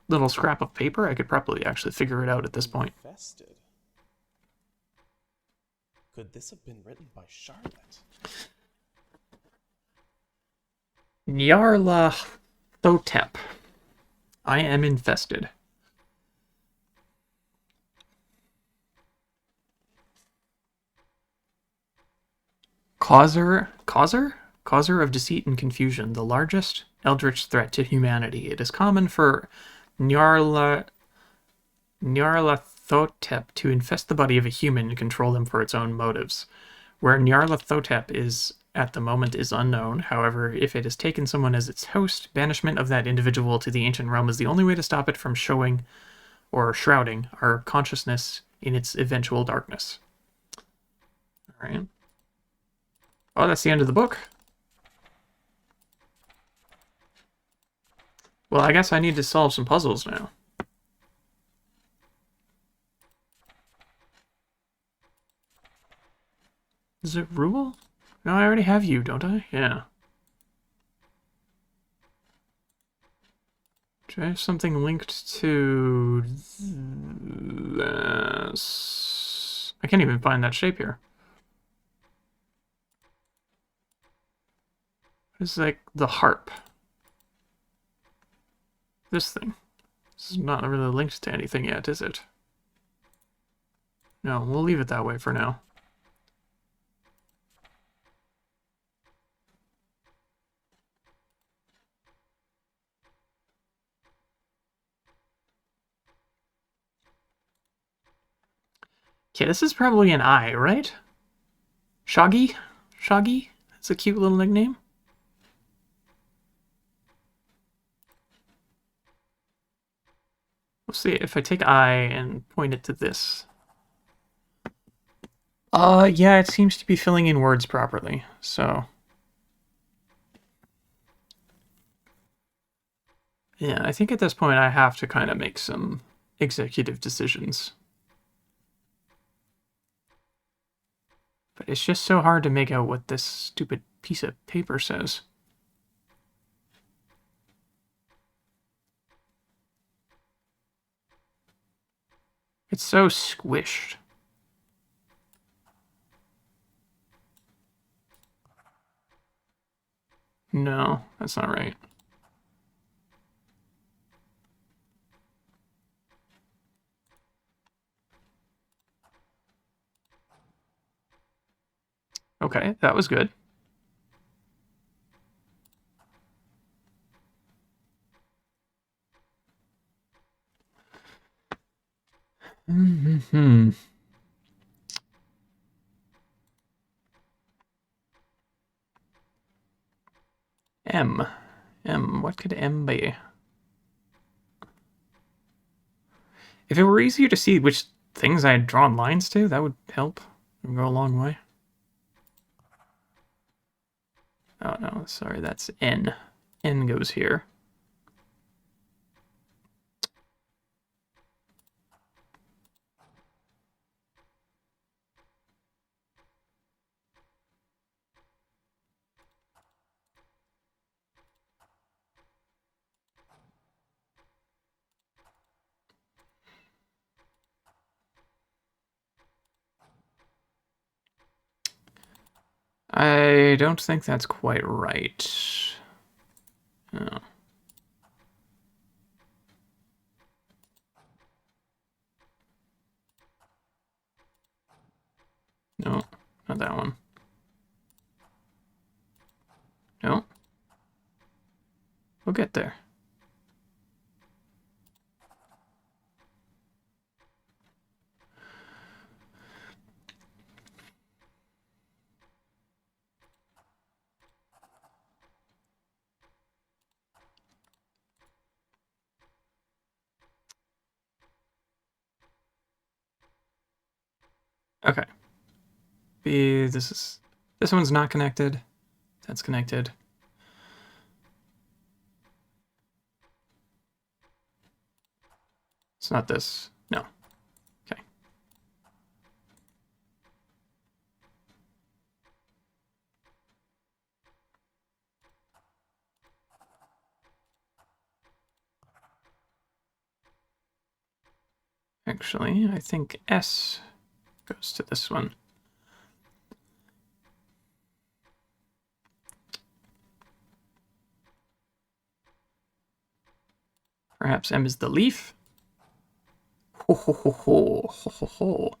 little scrap of paper, I could probably actually figure it out at this point. Infested. Could this have been written by Charlotte? Nyarlathotep. I am infested. Causer of deceit and confusion, the largest eldritch threat to humanity. It is common for Nyarlathotep to infest the body of a human and control them for its own motives. Where Nyarlathotep is at the moment is unknown. However, if it has taken someone as its host, banishment of that individual to the ancient realm is the only way to stop it from showing or shrouding our consciousness in its eventual darkness. All right. Oh, that's the end of the book. Well, I guess I need to solve some puzzles now. Is it Rule? No, I already have you, don't I? Yeah. Do I have something linked to this? I can't even find that shape here. It's like the harp. This thing. This is not really linked to anything yet, is it? No, we'll leave it that way for now. Okay, this is probably an I, right? Shoggy? Shoggy? That's a cute little nickname. We'll see if I take I and point it to this. Yeah, it seems to be filling in words properly, so... Yeah, I think at this point I have to kind of make some executive decisions. But it's just so hard to make out what this stupid piece of paper says. It's so squished. No, that's not right. Okay, that was good. Mm-hmm. M. What could M be? If it were easier to see which things I had drawn lines to, that would help. It would go a long way. Oh no, sorry, that's N. N goes here. I don't think that's quite right. Oh. Not that one. No. We'll get there. Okay. This one's not connected. That's connected. It's not this. No. Okay. Actually, I think S goes to this one. Perhaps M is the leaf? Ho ho ho ho ho ho ho.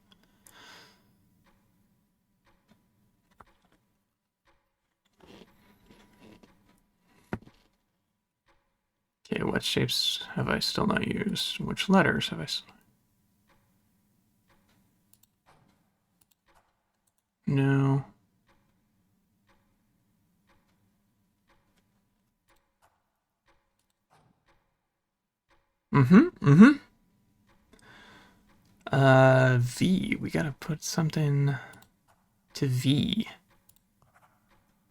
Okay, what shapes have I still not used? Which letters have I still... No. V. We gotta put something to V.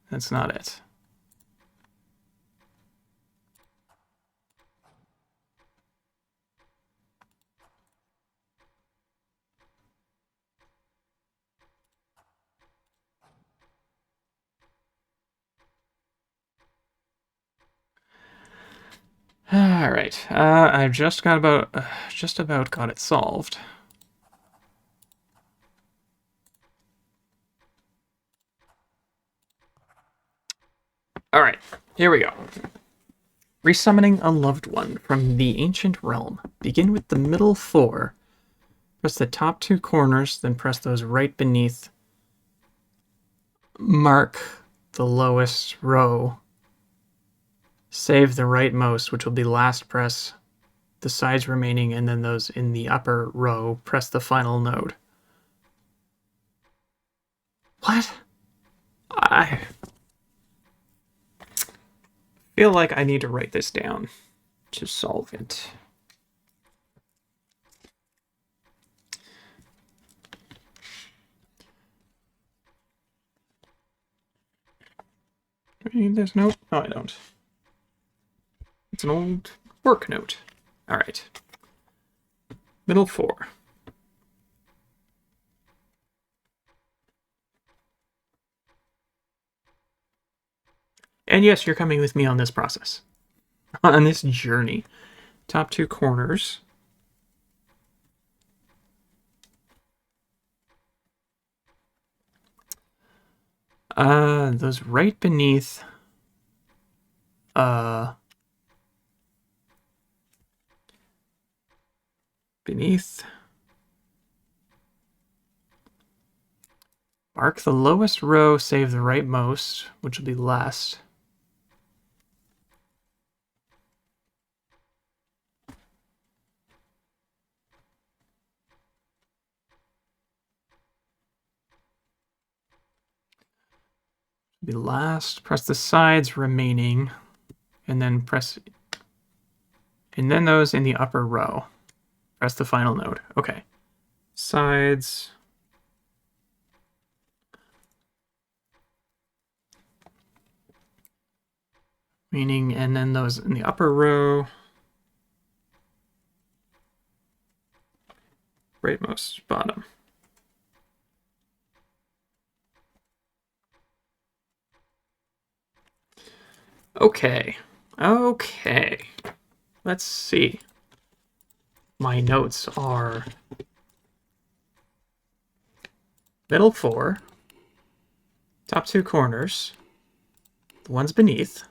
That's not it. All right. I've just about got it solved. All right. Here we go. Resummoning a loved one from the ancient realm. Begin with the middle 4. Press the top 2 corners, then press those right beneath. Mark the lowest row. Save the rightmost, which will be last press. The sides remaining, and then those in the upper row, press the final node. What? I feel like I need to write this down to solve it. Do I need this note? No, I don't. It's an old work note. All right. Middle 4. And yes, you're coming with me on this process. On this journey. Top 2 corners. Those right beneath mark the lowest row, save the rightmost, which will be last. Be last. Press the sides remaining, and then those in the upper row. Press the final node. Okay. Sides. Meaning, and then those in the upper row. Rightmost bottom. Okay. Let's see. My notes are middle 4, top 2 corners, the ones beneath,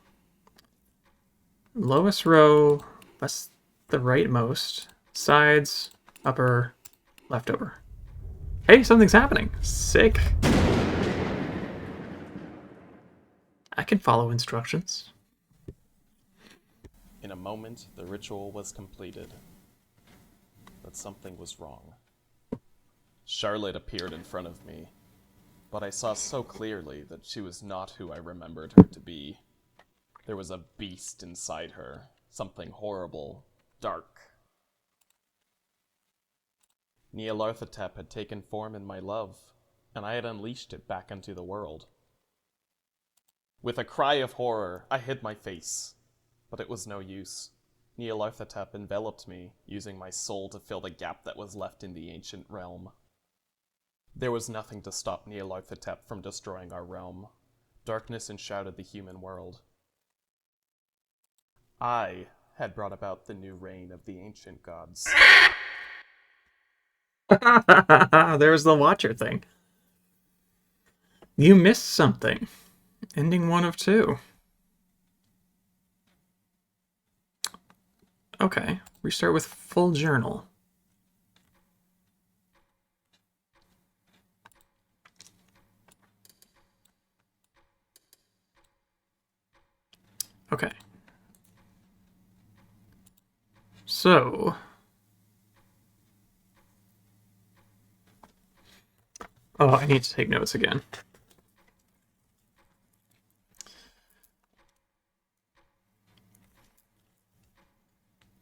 lowest row, less the rightmost, sides, upper, leftover. Hey, something's happening. Sick. I can follow instructions. In a moment, the ritual was completed. But something was wrong. Charlotte appeared in front of me, but I saw so clearly that she was not who I remembered her to be. There was a beast inside her, something horrible, dark. Nyarlathotep had taken form in my love, and I had unleashed it back into the world. With a cry of horror, I hid my face, but it was no use. Nyarlathotep enveloped me, using my soul to fill the gap that was left in the ancient realm. There was nothing to stop Nyarlathotep from destroying our realm. Darkness enshrouded the human world. I had brought about the new reign of the ancient gods. There's the Watcher thing. You missed something. Ending 1 of 2. Okay, restart with full journal. Okay. So... Oh, I need to take notes again.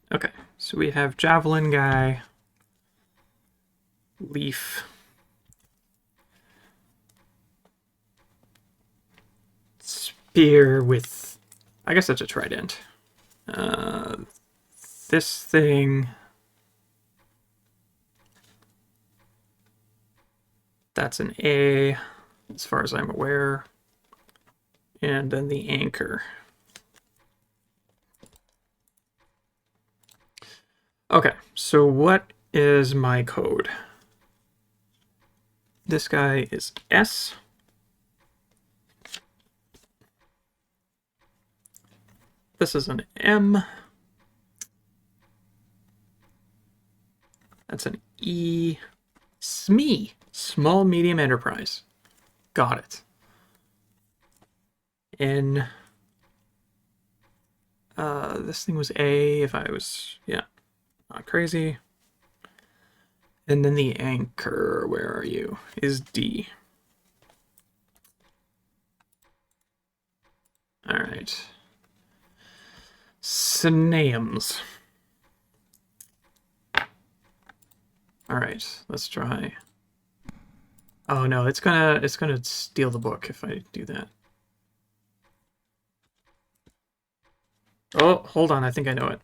Okay, so we have Javelin Guy, Leaf, Spear with... I guess that's a trident. This thing... That's an A, as far as I'm aware. And then the anchor. Okay, so what is my code? This guy is S. This is an M. That's an E. SME. Small Medium Enterprise. Got it. N. This thing was A if I was, yeah, not crazy. And then the anchor, where are you? Is D. All right. Synonyms. All right, let's try. Oh no, it's gonna steal the book if I do that. Oh, hold on, I think I know it.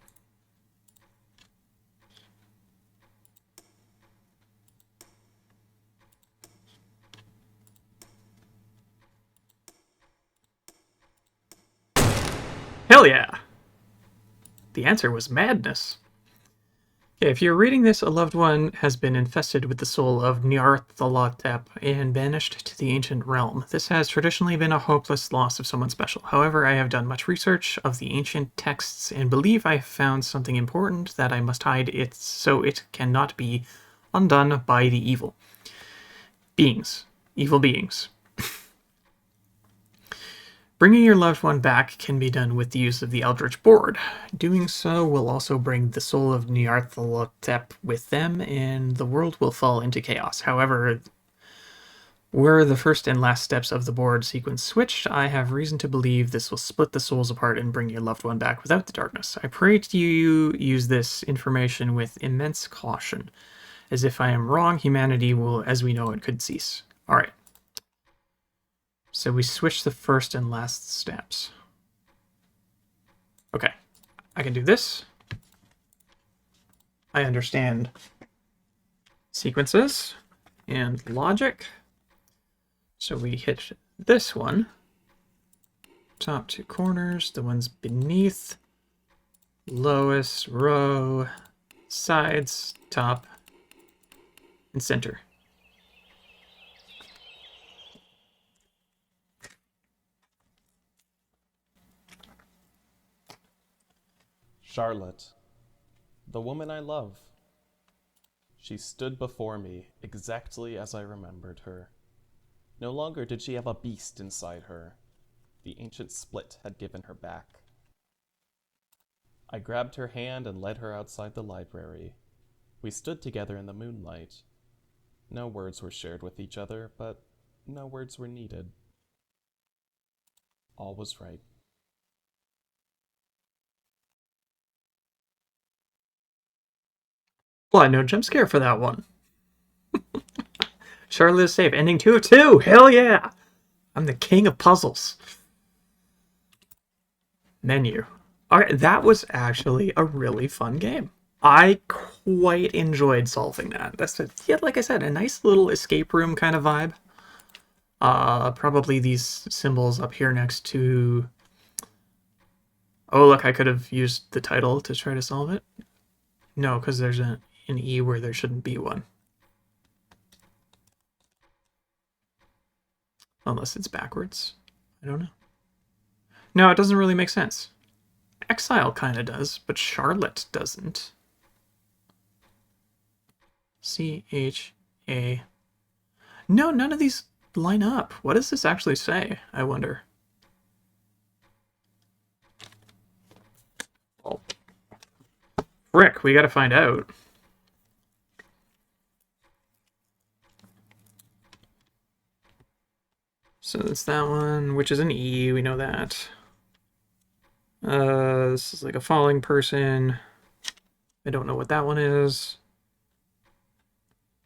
Hell yeah! The answer was madness. Okay, if you're reading this, a loved one has been infested with the soul of Nyarlathotep and banished to the ancient realm. This has traditionally been a hopeless loss of someone special. However, I have done much research of the ancient texts and believe I have found something important that I must hide it so it cannot be undone by the evil beings. Evil beings. Bringing your loved one back can be done with the use of the Eldritch Board. Doing so will also bring the soul of Nyarlathotep with them, and the world will fall into chaos. However, were the first and last steps of the board sequence switched, I have reason to believe this will split the souls apart and bring your loved one back without the darkness. I pray to you use this information with immense caution. As if I am wrong, humanity will, as we know it, could cease. Alright. So we switch the first and last steps. Okay, I can do this. I understand sequences and logic. So we hit this one. Top 2 corners, the ones beneath, lowest row, sides, top, and center. Charlotte, the woman I love. She stood before me exactly as I remembered her. No longer did she have a beast inside her. The ancient split had given her back. I grabbed her hand and led her outside the library. We stood together in the moonlight. No words were shared with each other, but no words were needed. All was right. Well, no jump scare for that one. Charlotte is safe. Ending 2 of 2. Hell yeah! I'm the king of puzzles. Menu. Alright, that was actually a really fun game. I quite enjoyed solving that. Yeah, like I said, a nice little escape room kind of vibe. Probably these symbols up here next to... Oh, look, I could have used the title to try to solve it. No, because there's an E where there shouldn't be one. Unless it's backwards. I don't know. No, it doesn't really make sense. Exile kind of does, but Charlotte doesn't. C-H-A... No, none of these line up. What does this actually say, I wonder? Oh. Frick, we gotta find out. So it's that one, which is an E, we know that. This is like a falling person. I don't know what that one is.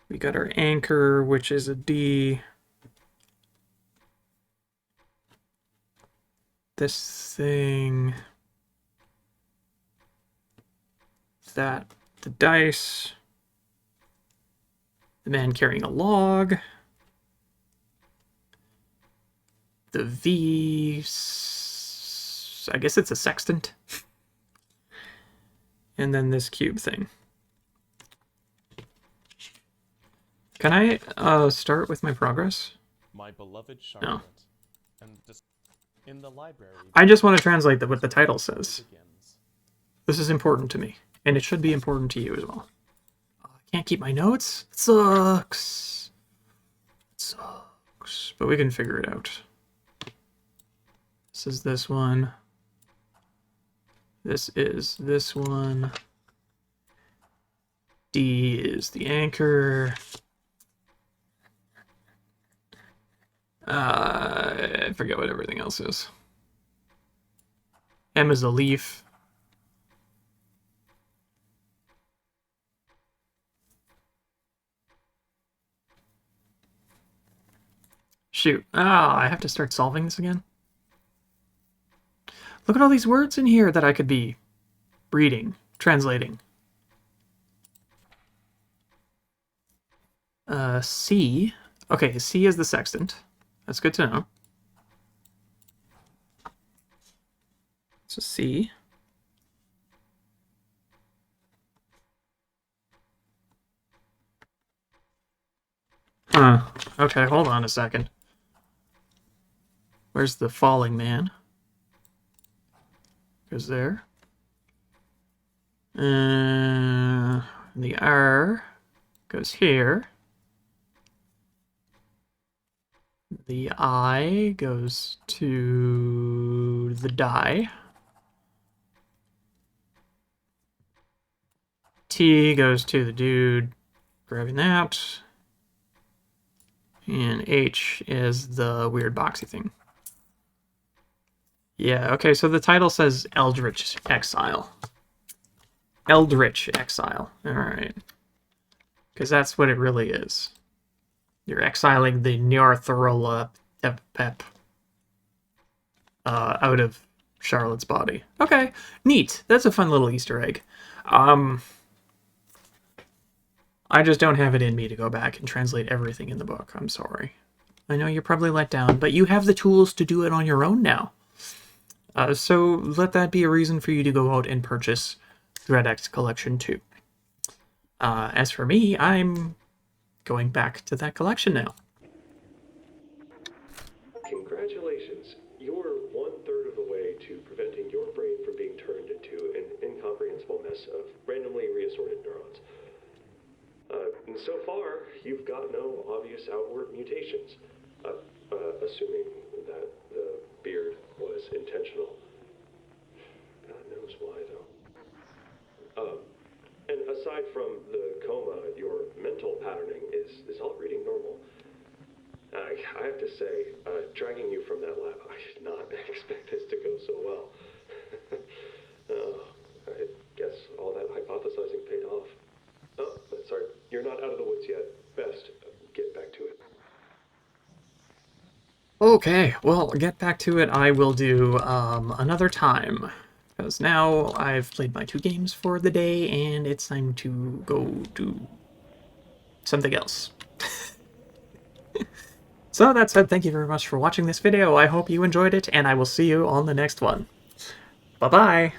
We got our anchor, which is a D. This thing. That. The dice. The man carrying a log. The V. I guess it's a sextant. And then this cube thing. Can I start with my progress? My beloved Charlotte. No. And in the library. I just want to translate what the title says. Begins. This is important to me, and it should be important to you as well. I can't keep my notes. It sucks. It sucks. But we can figure it out. This is this one. This is this one. D is the anchor. I forget what everything else is. M is a leaf. Shoot. I have to start solving this again. Look at all these words in here that I could be reading, translating. C. Okay, C is the sextant. That's good to know. So C. Huh. Okay, hold on a second. Where's the falling man? Goes there. The R goes here. The I goes to the die. T goes to the dude grabbing that. And H is the weird boxy thing. Yeah, okay, so the title says Eldritch Exile. Eldritch Exile. Alright. Because that's what it really is. You're exiling the Nearthrola Pep out of Charlotte's body. Okay, neat. That's a fun little Easter egg. I just don't have it in me to go back and translate everything in the book. I'm sorry. I know you're probably let down, but you have the tools to do it on your own now. So let that be a reason for you to go out and purchase ThreadX Collection 2. As for me, I'm going back to that collection now. Congratulations. You're 1/3 of the way to preventing your brain from being turned into an incomprehensible mess of randomly reassorted neurons. And so far, you've got no obvious outward mutations. Assuming that the beard from the coma, your mental patterning is all reading normal. I have to say, dragging you from that lab, I did not expect this to go so well. I guess all that hypothesizing paid off. Oh, sorry, you're not out of the woods yet. Best get back to it. Okay, well, get back to it I will do another time. Because now I've played my 2 games for the day, and it's time to go do something else. So that said, thank you very much for watching this video. I hope you enjoyed it, and I will see you on the next one. Bye-bye!